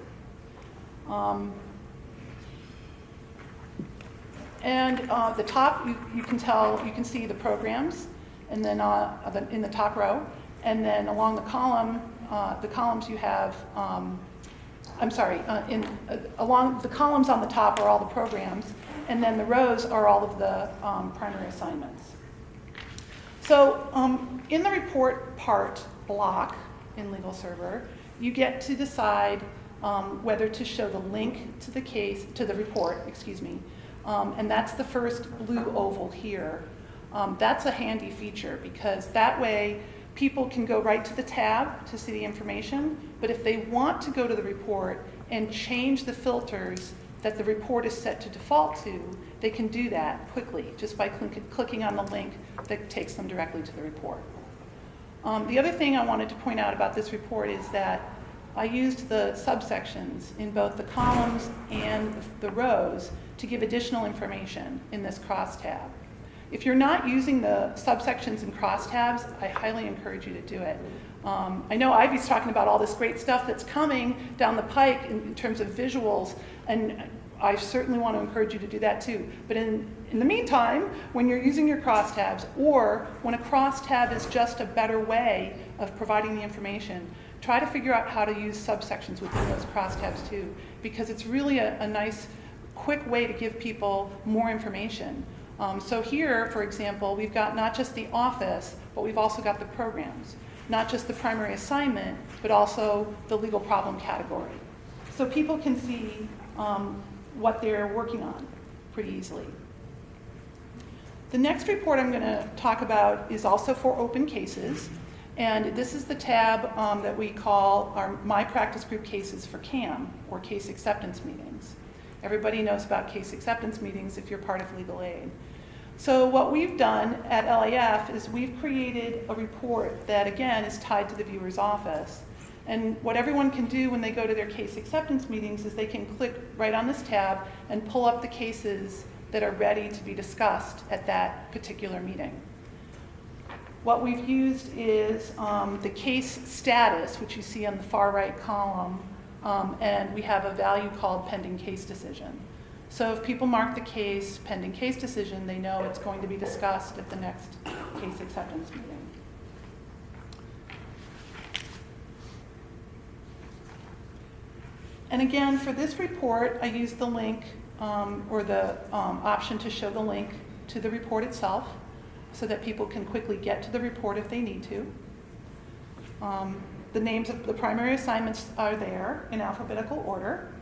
The top, you can see the programs, and then in the top row, and then along the columns you have, along the columns on the top are all the programs, and then the rows are all of the primary assignments. So in the report part block in LegalServer, you get to decide whether to show the link to the report, and that's the first blue oval here. That's a handy feature because that way people can go right to the tab to see the information, but if they want to go to the report and change the filters that the report is set to default to, they can do that quickly just by clicking on the link that takes them directly to the report. The other thing I wanted to point out about this report is that I used the subsections in both the columns and the rows to give additional information in this crosstab. If you're not using the subsections and crosstabs, I highly encourage you to do it. I know Ivy's talking about all this great stuff that's coming down the pike in terms of visuals, and I certainly want to encourage you to do that too. But in the meantime, when you're using your crosstabs, or when a crosstab is just a better way of providing the information, try to figure out how to use subsections within those crosstabs too, because it's really a nice, quick way to give people more information. So here, for example, we've got not just the office, but we've also got the programs. Not just the primary assignment, but also the legal problem category. So people can see what they're working on pretty easily. The next report I'm going to talk about is also for open cases. And this is the tab that we call our My Practice Group Cases for CAM, or Case Acceptance Meetings. Everybody knows about case acceptance meetings if you're part of legal aid. So what we've done at LAF is we've created a report that, again, is tied to the viewer's office. And what everyone can do when they go to their case acceptance meetings is they can click right on this tab and pull up the cases that are ready to be discussed at that particular meeting. What we've used is the case status, which you see on the far right column, and we have a value called pending case decision. So if people mark the case pending case decision, they know it's going to be discussed at the next case acceptance meeting. And again, for this report, I used the link or the option to show the link to the report itself so that people can quickly get to the report if they need to. The names of the primary assignments are there in alphabetical order.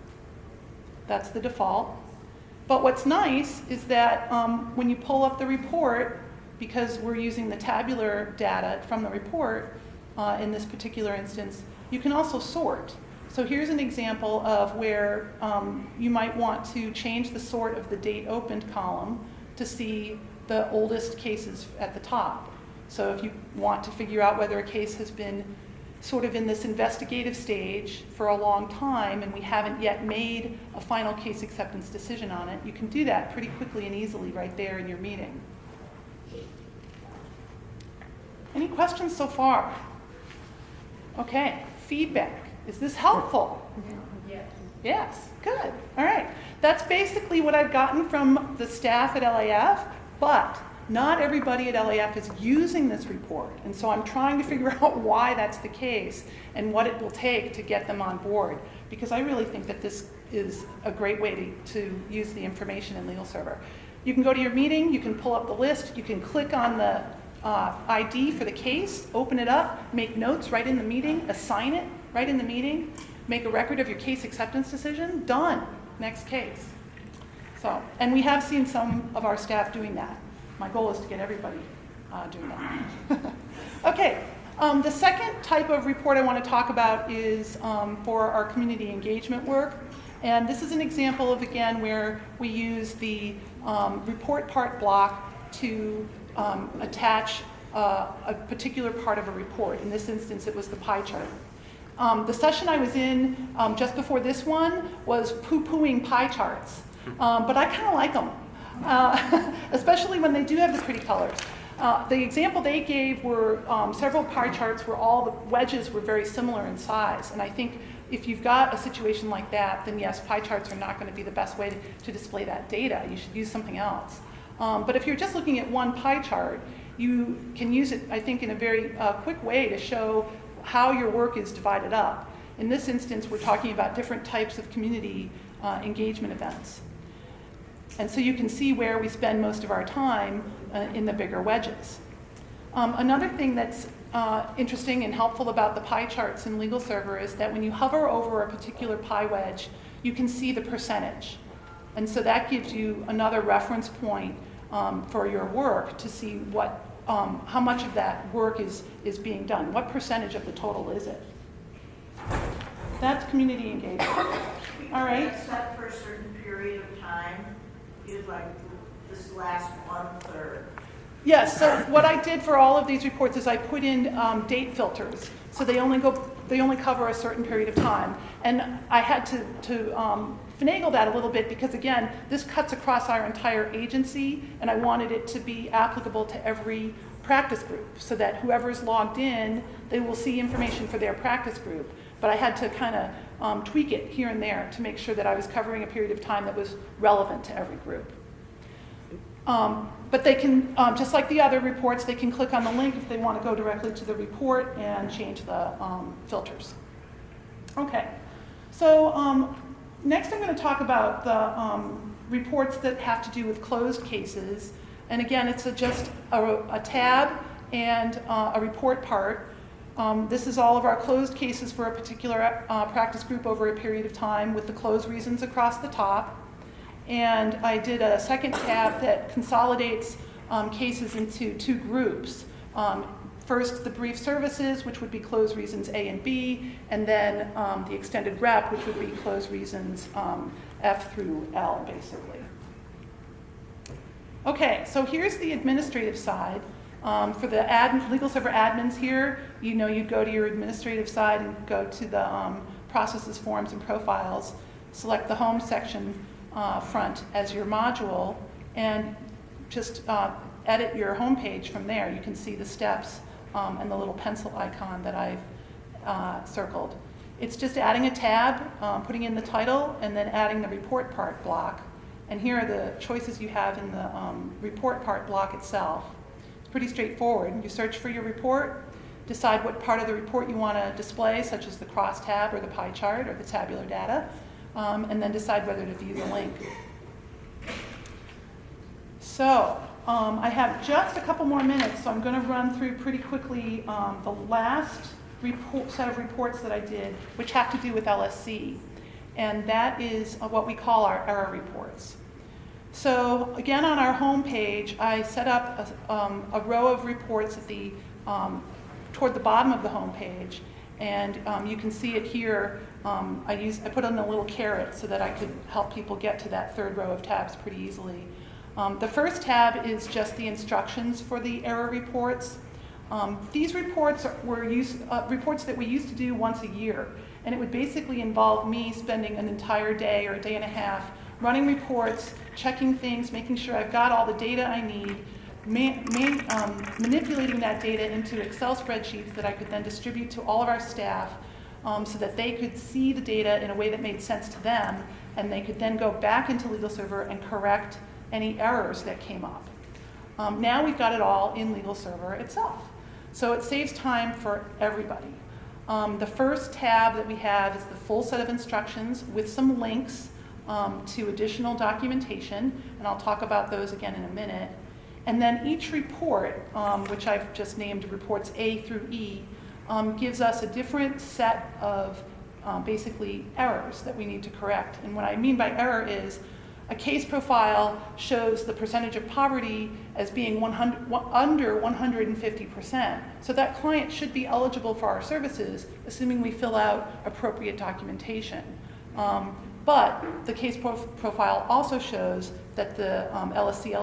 That's the default. But what's nice is that when you pull up the report, because we're using the tabular data from the report in this particular instance, you can also sort. So here's an example of where you might want to change the sort of the date opened column to see the oldest cases at the top. So if you want to figure out whether a case has been sort of in this investigative stage for a long time and we haven't yet made a final case acceptance decision on it, you can do that pretty quickly and easily right there in your meeting. Any questions so far? Okay, feedback. Is this helpful? Yes. Yes, good. All right. That's basically what I've gotten from the staff at LAF, but not everybody at LAF is using this report. And so I'm trying to figure out why that's the case and what it will take to get them on board, because I really think that this is a great way to use the information in LegalServer. You can go to your meeting, you can pull up the list, you can click on the ID for the case, open it up, make notes right in the meeting, assign it right in the meeting, make a record of your case acceptance decision, done, next case. So, and we have seen some of our staff doing that. My goal is to get everybody doing that. Okay, the second type of report I want to talk about is for our community engagement work. And this is an example of, again, where we use the report part block to attach a particular part of a report. In this instance, it was the pie chart. The session I was in just before this one was poo-pooing pie charts, but I kind of like them, especially when they do have the pretty colors. The example they gave were several pie charts where all the wedges were very similar in size, and I think if you've got a situation like that, then yes, pie charts are not going to be the best way to display that data. You should use something else. But if you're just looking at one pie chart, you can use it, I think, in a very quick way to show how your work is divided up. In this instance, we're talking about different types of community engagement events. And so you can see where we spend most of our time in the bigger wedges. Another thing that's interesting and helpful about the pie charts in LegalServer is that when you hover over a particular pie wedge, you can see the percentage. And so that gives you another reference point for your work to see what, how much of that work is being done. What percentage of the total is it? That's community engagement. All right. That's set for a certain period of time. Is like this last 1/3. Yes, so what I did for all of these reports is I put in date filters. So they only cover a certain period of time. And I had to finagle that a little bit because, again, this cuts across our entire agency, and I wanted it to be applicable to every practice group so that whoever's logged in, they will see information for their practice group. But I had to kind of tweak it here and there to make sure that I was covering a period of time that was relevant to every group. But they can, just like the other reports, they can click on the link if they want to go directly to the report and change the filters. Okay, so next I'm going to talk about the reports that have to do with closed cases. And again, it's just a tab and a report part. This is all of our closed cases for a particular practice group over a period of time with the closed reasons across the top. And I did a second tab that consolidates cases into two groups. First, the brief services, which would be closed reasons A and B, and then the extended rep, which would be closed reasons F through L, basically. Okay, so here's the administrative side. For the LegalServer admins here, you know you'd go to your administrative side and go to the processes, forms, and profiles, select the home section front as your module, and just edit your home page from there. You can see the steps and the little pencil icon that I've circled. It's just adding a tab, putting in the title, and then adding the report part block. And here are the choices you have in the report part block itself. It's pretty straightforward. You search for your report, decide what part of the report you want to display, such as the crosstab or the pie chart or the tabular data, and then decide whether to view the link. So I have just a couple more minutes, so I'm going to run through pretty quickly the last set of reports that I did, which have to do with LSC. And that is what we call our error reports. So again, on our home page, I set up a row of reports at the toward the bottom of the home page, and you can see it here. I put on a little caret so that I could help people get to that third row of tabs pretty easily. The first tab is just the instructions for the error reports. These reports were reports that we used to do once a year, and it would basically involve me spending an entire day or a day and a half running reports, checking things, making sure I've got all the data I need, manipulating that data into Excel spreadsheets that I could then distribute to all of our staff so that they could see the data in a way that made sense to them, and they could then go back into LegalServer and correct any errors that came up. Now we've got it all in LegalServer itself. So it saves time for everybody. The first tab that we have is the full set of instructions with some links to additional documentation, and I'll talk about those again in a minute. And then each report, which I've just named reports A through E, gives us a different set of basically errors that we need to correct. And what I mean by error is a case profile shows the percentage of poverty as being under 150%. So that client should be eligible for our services, assuming we fill out appropriate documentation. But the case profile also shows that the LSC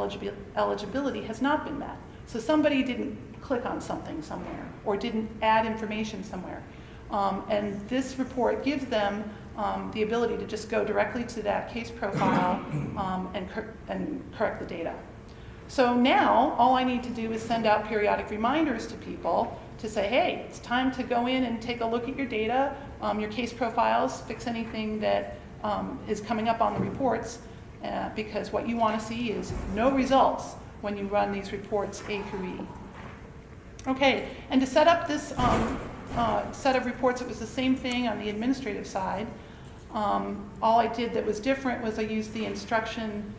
eligibility has not been met. So somebody didn't click on something somewhere or didn't add information somewhere. And this report gives them the ability to just go directly to that case profile and correct the data. So now, all I need to do is send out periodic reminders to people to say, hey, it's time to go in and take a look at your data, your case profiles, fix anything that is coming up on the reports, because what you want to see is no results when you run these reports A through E. Okay, and to set up this set of reports, it was the same thing on the administrative side. All I did that was different was I used the instruction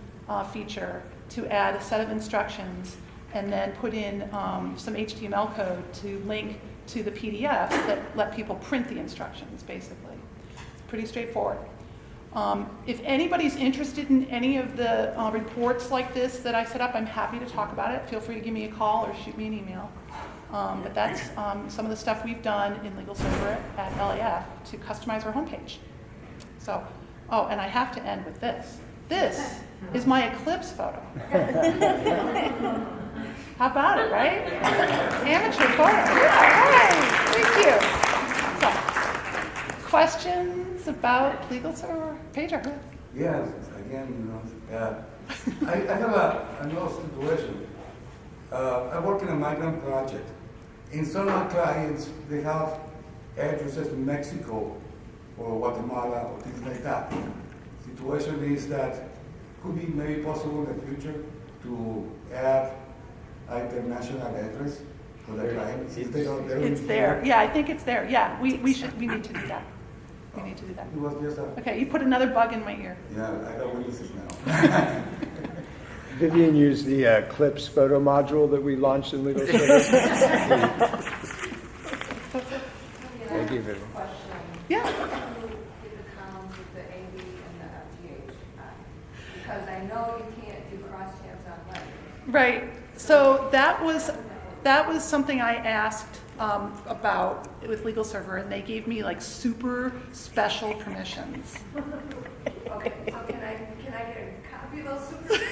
feature to add a set of instructions and then put in some HTML code to link to the PDF that let people print the instructions, basically. It's pretty straightforward. If anybody's interested in any of the reports like this that I set up, I'm happy to talk about it. Feel free to give me a call or shoot me an email. But that's some of the stuff we've done in LegalServer at LAF to customize our homepage. So, oh, and I have to end with this. This is my eclipse photo. How about it, right? Amateur photo. Yeah, hey, thank you. So, questions about LegalServer? Pager? Yes, again, I have another situation. I work in a migrant project. In some of my clients, they have addresses in Mexico or Guatemala or things like that. Situation is that could be maybe possible in the future to add international address for the clients. It's there. Yeah, I think it's there. Yeah, we need to do that. We need to do that. It was just Okay, you put another bug in my ear. Yeah, I got witnesses now. Vivian used the Eclipse photo module that we launched in LegalServer. Thank you, Vivian. Yeah. Because I know you can't do cross-tabs on letters. Right. So that was something I asked about with LegalServer, and they gave me like super special permissions. Okay, so can I get a copy of those super permissions?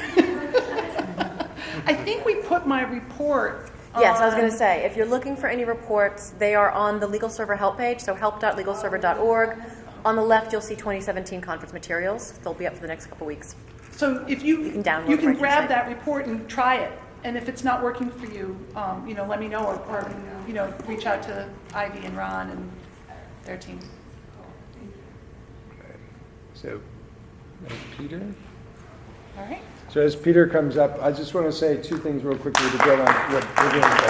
I think we put my report Yes, I was going to say, if you're looking for any reports, they are on the LegalServer help page, so help.legalserver.org. On the left, you'll see 2017 conference materials. They'll be up for the next couple weeks. So if you can download you can right grab inside. that report and try it, and if it's not working for you, let me know, or reach out to Ivy and Ron and their team. So, Peter? All right. So as Peter comes up, I just want to say two things real quickly to build on what Vivian's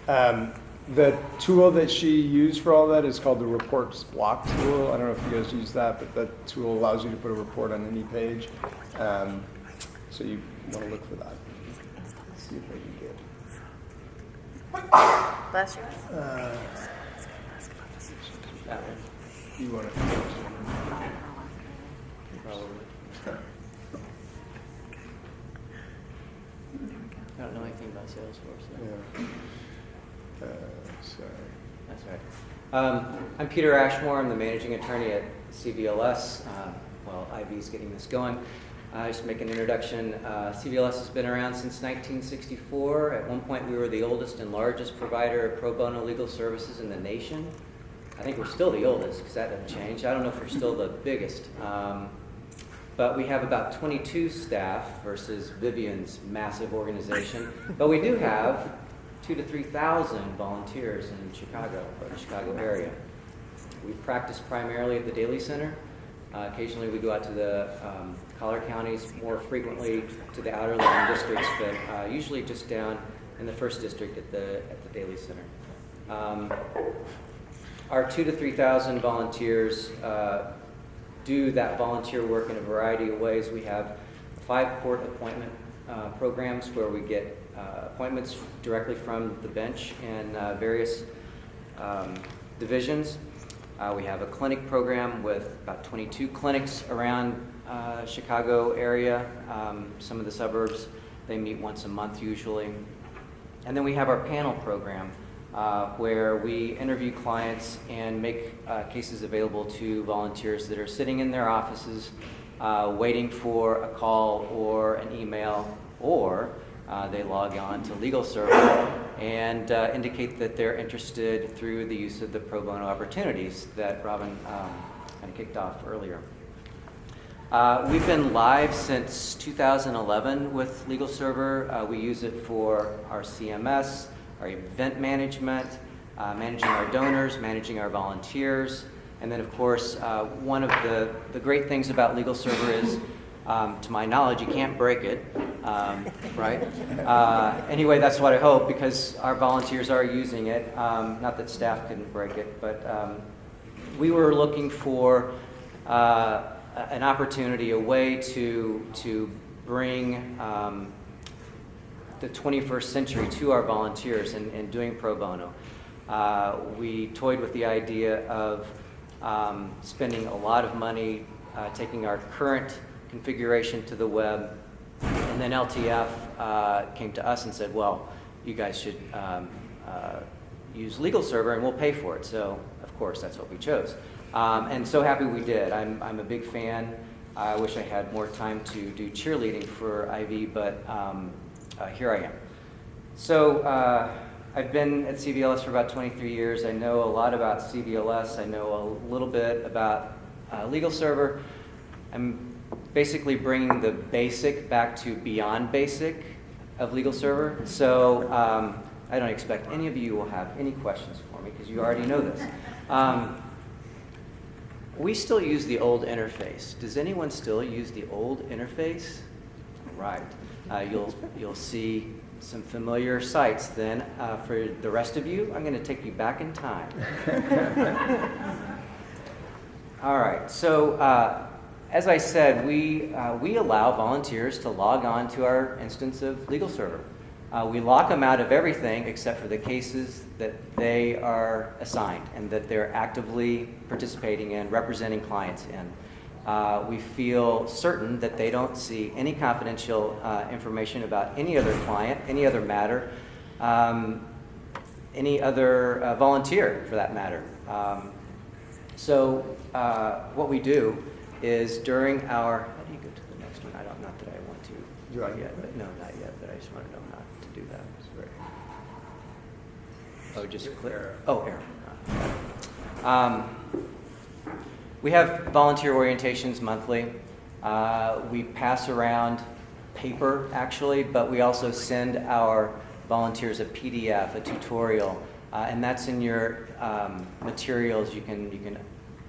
done. The tool that she used for all that is called the Reports Block tool. I don't know if you guys use that, but that tool allows you to put a report on any page. So you want to look for that. Let's see if I can get. Bless you. That one. You want to? Probably. I don't know anything about Salesforce. Yeah. Sorry. That's right. I'm Peter Ashmore. I'm the managing attorney at CVLS. While IV's getting this going, just to make an introduction. CVLS has been around since 1964. At one point, we were the oldest and largest provider of pro bono legal services in the nation. I think we're still the oldest because that doesn't change. I don't know if we're still the biggest. But we have about 22 staff versus Vivian's massive organization. But we do have 2,000 to 3,000 volunteers in Chicago or the Chicago area. We practice primarily at the Daly Center. Occasionally we go out to the collar counties, more frequently to the outer 11 districts, but usually just down in the 1st district at the Daly Center. Our 2,000 to 3,000 volunteers do that volunteer work in a variety of ways. We have 5 court appointment programs where we get appointments directly from the bench in various divisions. We have a clinic program with about 22 clinics around Chicago area, some of the suburbs. They meet once a month usually. And then we have our panel program where we interview clients and make cases available to volunteers that are sitting in their offices waiting for a call or an email, or they log on to LegalServer and indicate that they're interested through the use of the pro bono opportunities that Robyn kind of kicked off earlier. We've been live since 2011 with LegalServer. We use it for our CMS, our event management, managing our donors, managing our volunteers, and then of course one of the great things about LegalServer is, to my knowledge, you can't break it, right? Anyway, that's what I hope, because our volunteers are using it. Not that staff couldn't break it, but we were looking for an opportunity, a way to bring the 21st century to our volunteers in doing pro bono. We toyed with the idea of spending a lot of money taking our current configuration to the web, and then LTF came to us and said, well, you guys should use LegalServer and we'll pay for it. So of course that's what we chose. And so happy we did. I'm a big fan. I wish I had more time to do cheerleading for IV, but here I am. So I've been at CVLS for about 23 years. I know a lot about CVLS. I know a little bit about LegalServer. I'm basically bringing the basic back to beyond basic of LegalServer. So I don't expect any of you will have any questions for me because you already know this. We still use the old interface. Does anyone still use the old interface? Right. You'll see some familiar sights then. For the rest of you, I'm going to take you back in time. All right. So as I said, we allow volunteers to log on to our instance of LegalServer. We lock them out of everything except for the cases that they are assigned and that they're actively participating in, representing clients in. We feel certain that they don't see any confidential information about any other client, any other matter, any other volunteer for that matter. So what we do is during our, how do you go to the next one? Not that I want to do it yet, but no, not yet, but I just want to know how to do that. Oh, just clear. Oh, error. We have volunteer orientations monthly. We pass around paper, actually, but we also send our volunteers a PDF, a tutorial, and that's in your materials. You can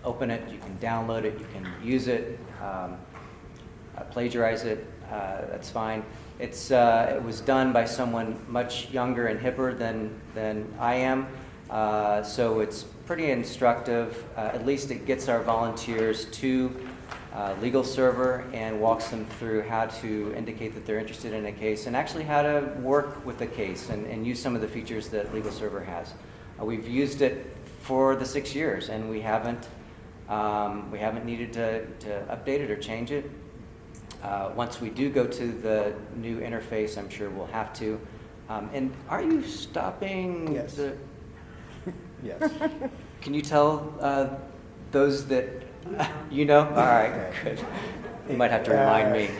open it, you can download it, you can use it, plagiarize it. That's fine. It was done by someone much younger and hipper than I am, so it's pretty instructive. At least it gets our volunteers to LegalServer and walks them through how to indicate that they're interested in a case and actually how to work with the case and use some of the features that LegalServer has. We've used it for the 6 years and we haven't needed to update it or change it. Once we do go to the new interface, I'm sure we'll have to. And are you stopping? Yes. Yes. Can you tell those that you know? All right, good. You might have to remind me.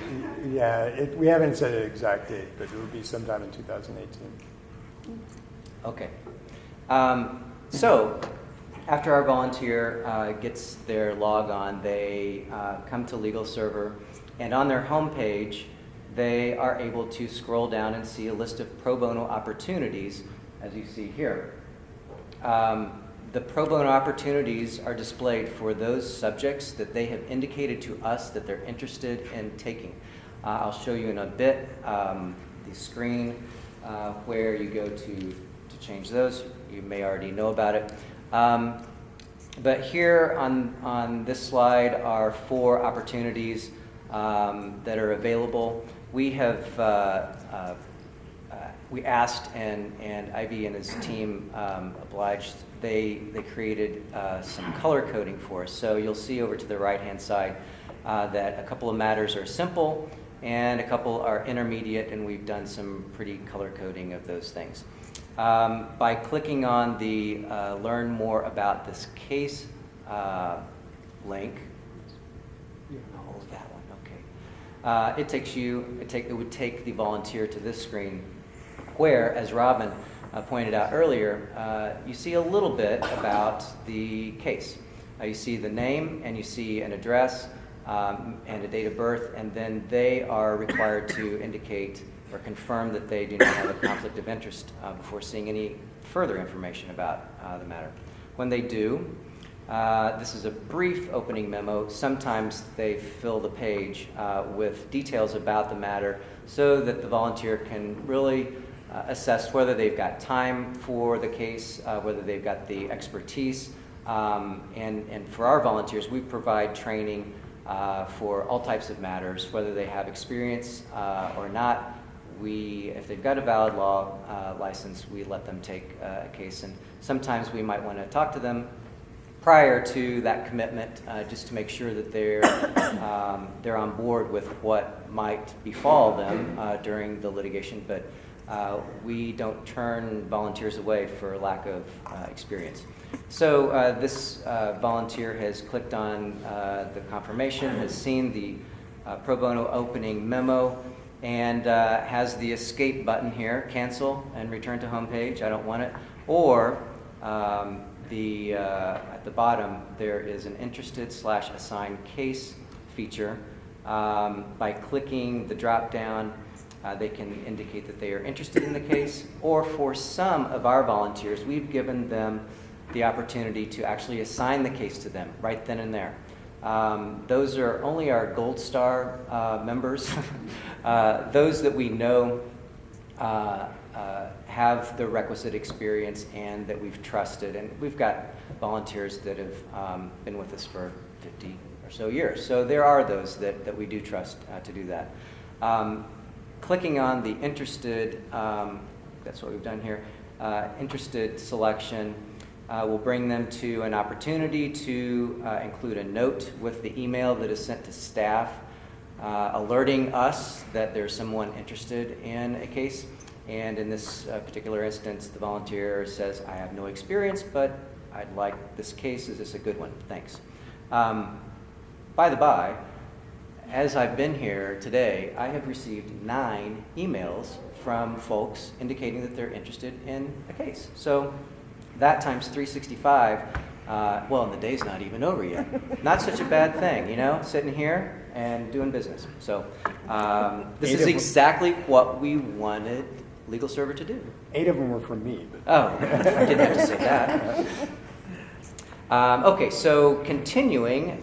Yeah, we haven't set an exact date, but it will be sometime in 2018. Okay. So after our volunteer gets their log on, they come to LegalServer. And on their homepage, they are able to scroll down and see a list of pro bono opportunities, as you see here. The pro bono opportunities are displayed for those subjects that they have indicated to us that they're interested in taking. I'll show you in a bit the screen where you go to change those. You may already know about it. But here on this slide are 4 opportunities that are available. We have we asked and Ivy and his team obliged. They created some color coding for us. So you'll see over to the right-hand side that a couple of matters are simple and a couple are intermediate, and we've done some pretty color coding of those things. By clicking on the Learn More About This Case link, hold that one, it would take the volunteer to this screen where, as Robyn pointed out earlier, you see a little bit about the case. You see the name and you see an address and a date of birth, and then they are required to indicate or confirm that they do not have a conflict of interest before seeing any further information about the matter. When they do, this is a brief opening memo. Sometimes they fill the page with details about the matter so that the volunteer can really assess whether they've got time for the case, whether they've got the expertise. And for our volunteers, we provide training for all types of matters, whether they have experience or not. If they've got a valid law license, we let them take a case. And sometimes we might want to talk to them prior to that commitment, just to make sure that they're on board with what might befall them during the litigation. But we don't turn volunteers away for lack of experience. So this volunteer has clicked on the confirmation, has seen the pro bono opening memo, and has the escape button here, cancel and return to home page, I don't want it. Or at the bottom, there is an interested/assigned case feature. By clicking the drop down, they can indicate that they are interested in the case, or for some of our volunteers, we've given them the opportunity to actually assign the case to them right then and there. Those are only our Gold Star members, those that we know have the requisite experience and that we've trusted. And we've got volunteers that have been with us for 50 or so years. So there are those that we do trust to do that. Clicking on the interested, that's what we've done here, interested selection will bring them to an opportunity to include a note with the email that is sent to staff, alerting us that there's someone interested in a case. And in this particular instance, the volunteer says, I have no experience, but I'd like this case. Is this a good one? Thanks. By the by, as I've been here today, I have received 9 emails from folks indicating that they're interested in a case. So that times 365, well, and the day's not even over yet. Not such a bad thing, you know, sitting here and doing business. So this is exactly what we wanted LegalServer to do. 8 of them were from me. But. Oh, I didn't have to say that. Okay, so continuing,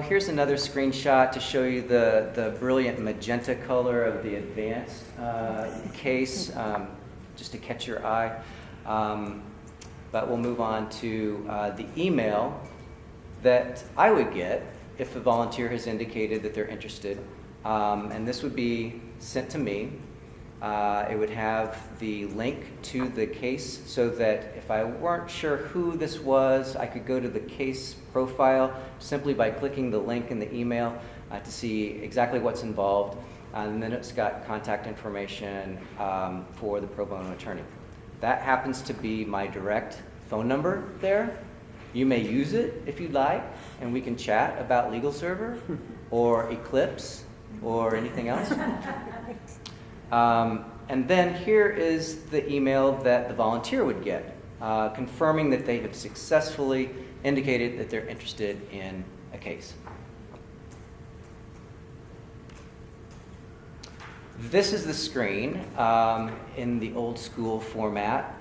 here's another screenshot to show you the brilliant magenta color of the advanced case, just to catch your eye. But we'll move on to the email that I would get if a volunteer has indicated that they're interested. And this would be sent to me. It would have the link to the case so that if I weren't sure who this was, I could go to the case profile simply by clicking the link in the email to see exactly what's involved. And then it's got contact information for the pro bono attorney. That happens to be my direct phone number there. You may use it if you'd like, and we can chat about LegalServer or Eclipse or anything else. And then here is the email that the volunteer would get, confirming that they have successfully indicated that they're interested in a case. This is the screen in the old school format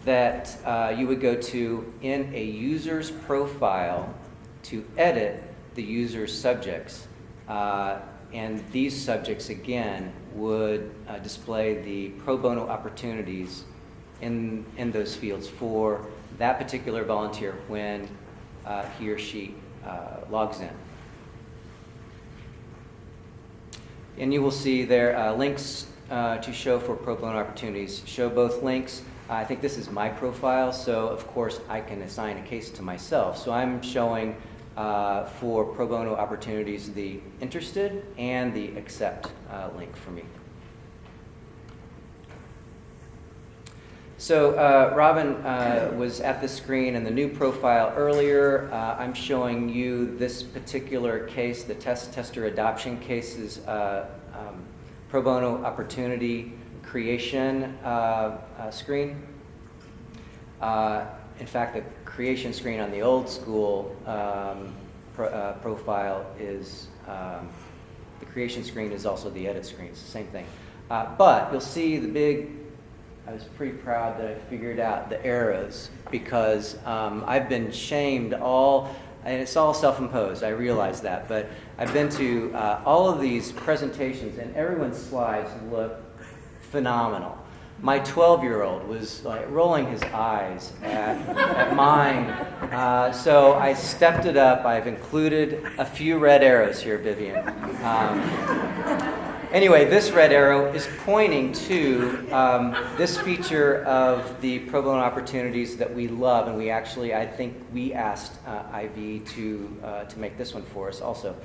that you would go to in a user's profile to edit the user's subjects. And these subjects, again, would display the pro bono opportunities in those fields for that particular volunteer when he or she logs in. And you will see there links to show for pro bono opportunities. Show both links. I think this is my profile, so of course I can assign a case to myself. So I'm showing for pro bono opportunities the interested and the accept link for me. So Robyn was at the screen in the new profile earlier. I'm showing you this particular case, the tester adoption cases, pro bono opportunity creation screen. In fact, the creation screen on the old school profile is, the creation screen is also the edit screen. It's the same thing. But you'll see the big, I was pretty proud that I figured out the arrows because I've been shamed and it's all self-imposed, I realize that, but I've been to all of these presentations and everyone's slides look phenomenal. My 12-year-old was like rolling his eyes at mine, so I stepped it up. I've included a few red arrows here, Vivian. Anyway, this red arrow is pointing to this feature of the pro bono opportunities that we love, and I think we asked IV to make this one for us also.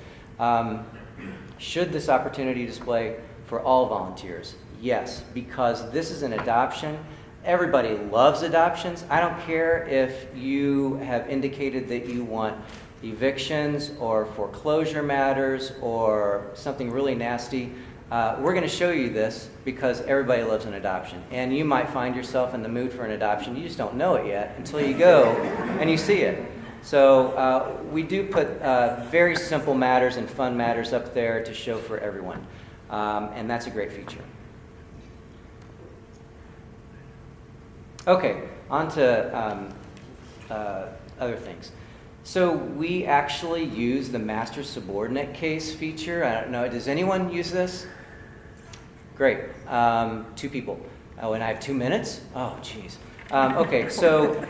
Should this opportunity display for all volunteers? Yes, because this is an adoption. Everybody loves adoptions. I don't care if you have indicated that you want evictions or foreclosure matters or something really nasty. We're going to show you this because everybody loves an adoption. And you might find yourself in the mood for an adoption. You just don't know it yet until you go and you see it. So we do put very simple matters and fun matters up there to show for everyone. And that's a great feature. Okay, on to other things. So we actually use the master subordinate case feature. I don't know, does anyone use this? Great, 2 people. Oh, and I have 2 minutes? Oh, geez. Okay, so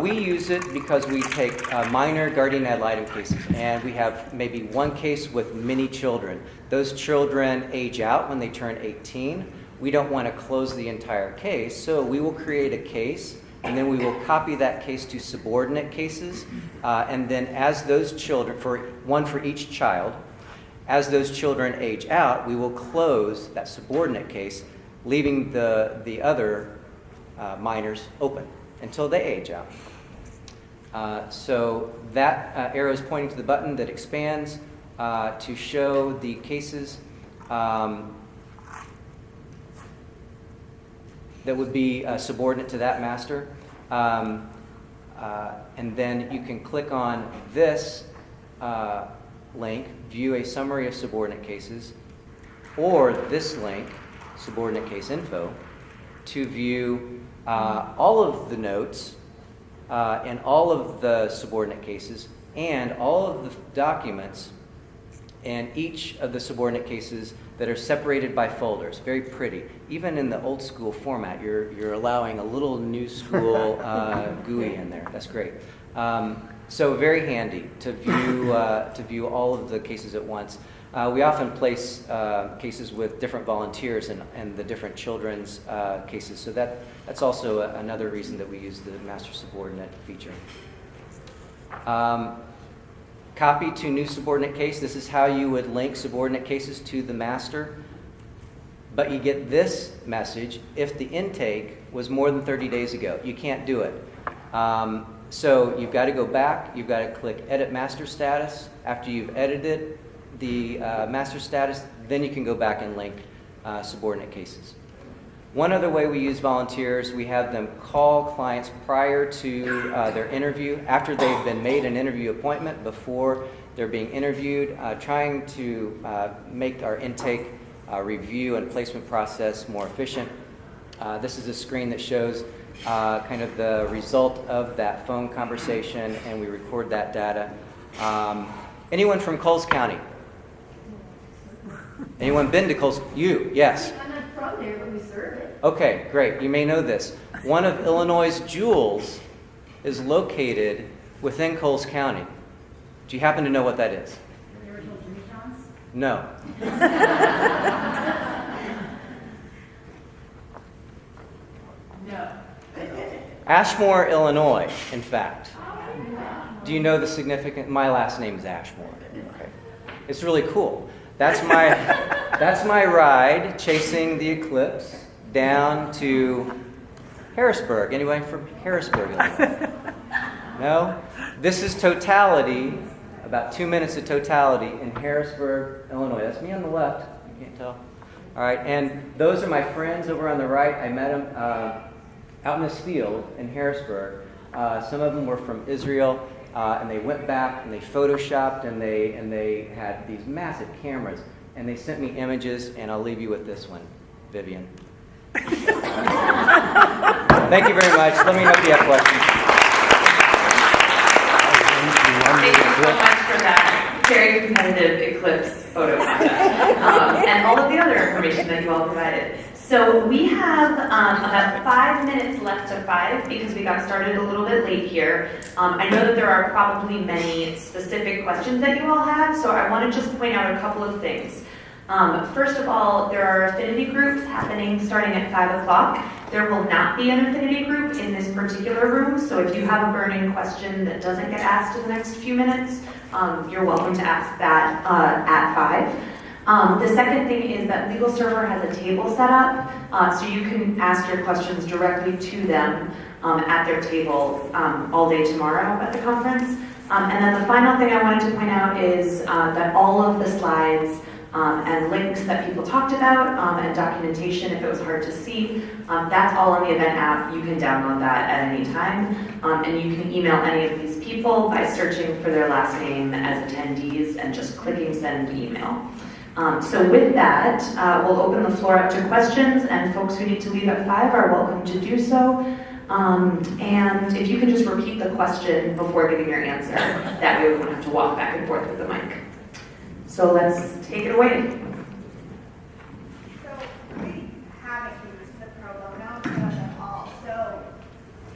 we use it because we take minor guardian ad litem cases, and we have maybe one case with many children. Those children age out when they turn 18. We don't want to close the entire case, so we will create a case, and then we will copy that case to subordinate cases, and then as those children, one for each child, as those children age out, we will close that subordinate case, leaving the other minors open until they age out. So that arrow is pointing to the button that expands to show the cases that would be subordinate to that master. And then you can click on this link, view a summary of subordinate cases, or this link, subordinate case info, to view all of the notes and all of the subordinate cases and all of the documents in each of the subordinate cases that are separated by folders. Very pretty. Even in the old school format, you're allowing a little new school GUI in there. That's great. So very handy to view all of the cases at once. We often place cases with different volunteers and the different children's cases. So that's also another reason that we use the master subordinate feature. Copy to new subordinate case. This is how you would link subordinate cases to the master. But you get this message if the intake was more than 30 days ago. You can't do it. So you've got to go back. You've got to click Edit Master Status. After you've edited the master status, then you can go back and link subordinate cases. One other way we use volunteers, we have them call clients prior to their interview, after they've been made an interview appointment, before they're being interviewed, trying to make our intake review and placement process more efficient. This is a screen that shows kind of the result of that phone conversation, and we record that data. Anyone from Coles County? Anyone been to Coles? You, yes. I'm not from there, but we serve it. Okay, great. You may know this. One of Illinois' jewels is located within Coles County. Do you happen to know what that is? The original Jimmy John's? No. No. Ashmore, Illinois, in fact. Do you know the significant? My last name is Ashmore. Okay. It's really cool. That's my ride chasing the eclipse down to Harrisburg. Anyone from Harrisburg? No? This is Totality, about 2 minutes of Totality in Harrisburg, Illinois. That's me on the left. You can't tell. All right, and those are my friends over on the right. I met them out in this field in Harrisburg. Some of them were from Israel, and they went back and they photoshopped and they had these massive cameras, and they sent me images, and I'll leave you with this one, Vivian. Thank you very much. Let me know if you have questions. Thank you so much for that very competitive Eclipse photo contest and all of the other information that you all provided. So we have about 5 minutes left to 5 because we got started a little bit late here. I know that there are probably many specific questions that you all have, so I want to just point out a couple of things. First of all, there are affinity groups happening starting at 5 o'clock. There will not be an affinity group in this particular room, so if you have a burning question that doesn't get asked in the next few minutes, you're welcome to ask that at 5. The second thing is that LegalServer has a table set up, so you can ask your questions directly to them at their table all day tomorrow at the conference. And then the final thing I wanted to point out is that all of the slides and links that people talked about and documentation, if it was hard to see, that's all on the event app. You can download that at any time, and you can email any of these people by searching for their last name as attendees and just clicking send email. So with that, we'll open the floor up to questions, and folks who need to leave at 5 are welcome to do so. And if you can just repeat the question before giving your answer, that way we won't have to walk back and forth with the mic. So let's take it away. So we haven't used the pro bono at all. So,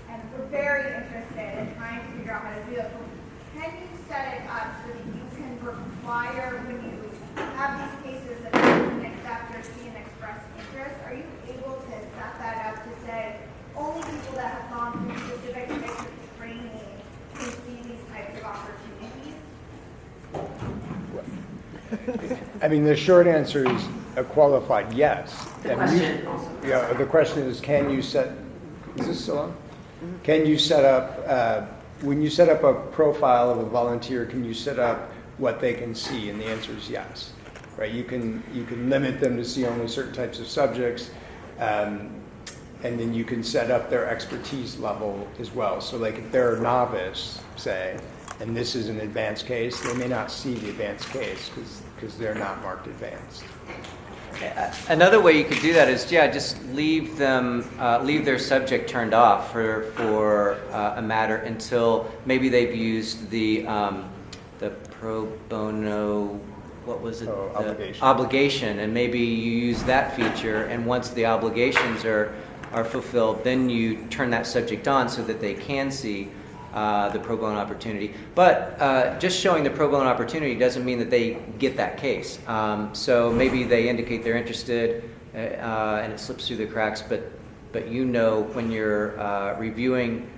and we're very interested in trying to figure out how to do it. Can you set it up so that you can require, when you have these cases that you can accept or see and express interest, are you able to set that up to say only people that have gone through specific types of training can see these types of opportunities? I mean, the short answer is a qualified yes. The question also. Yeah, the question is, can you set, is this still on? Can you set up, when you set up a profile of a volunteer, can you set up what they can see? And the answer is yes. Right? You can limit them to see only certain types of subjects, and then you can set up their expertise level as well. So like if they're a novice, say, and this is an advanced case, they may not see the advanced case because they're not marked advanced. Another way you could do that is, just leave them, leave their subject turned off for a matter until maybe they've used the pro bono, what was it? Obligation, and maybe you use that feature, and once the obligations are fulfilled, then you turn that subject on so that they can see the pro bono opportunity. But just showing the pro bono opportunity doesn't mean that they get that case. So maybe they indicate they're interested and it slips through the cracks, but you know when you're reviewing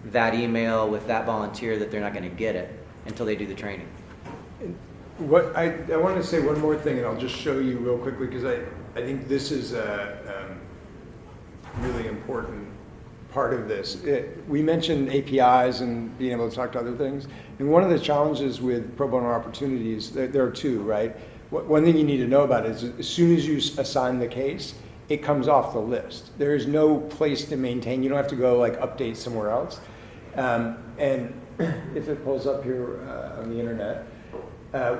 that email with that volunteer that they're not going to get it until they do the training. What I want to say one more thing, and I'll just show you real quickly, because I think this is a really important part of this. We mentioned APIs and being able to talk to other things. And one of the challenges with pro bono opportunities, there are two, right? One thing you need to know about is as soon as you assign the case, it comes off the list. There is no place to maintain. You don't have to go like update somewhere else. And if it pulls up here on the internet,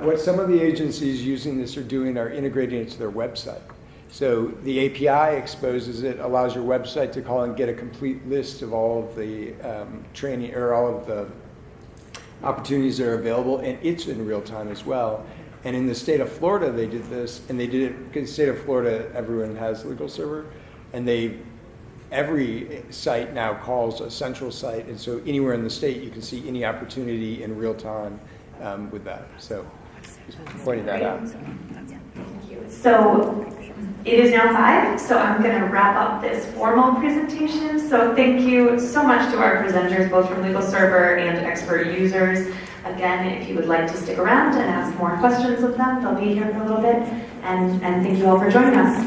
what some of the agencies using this are doing are integrating it to their website. So the API exposes it, allows your website to call and get a complete list of all of the training or all of the opportunities that are available, and it's in real time as well. And in the state of Florida, they did this, and they did it because the state of Florida, everyone has LegalServer, and every site now calls a central site, and so anywhere in the state you can see any opportunity in real time with that. So just pointing that out. So it is now 5, so I'm going to wrap up this formal presentation. So thank you so much to our presenters, both from LegalServer and expert users. Again, if you would like to stick around and ask more questions of them, they'll be here for a little bit. And thank you all for joining us.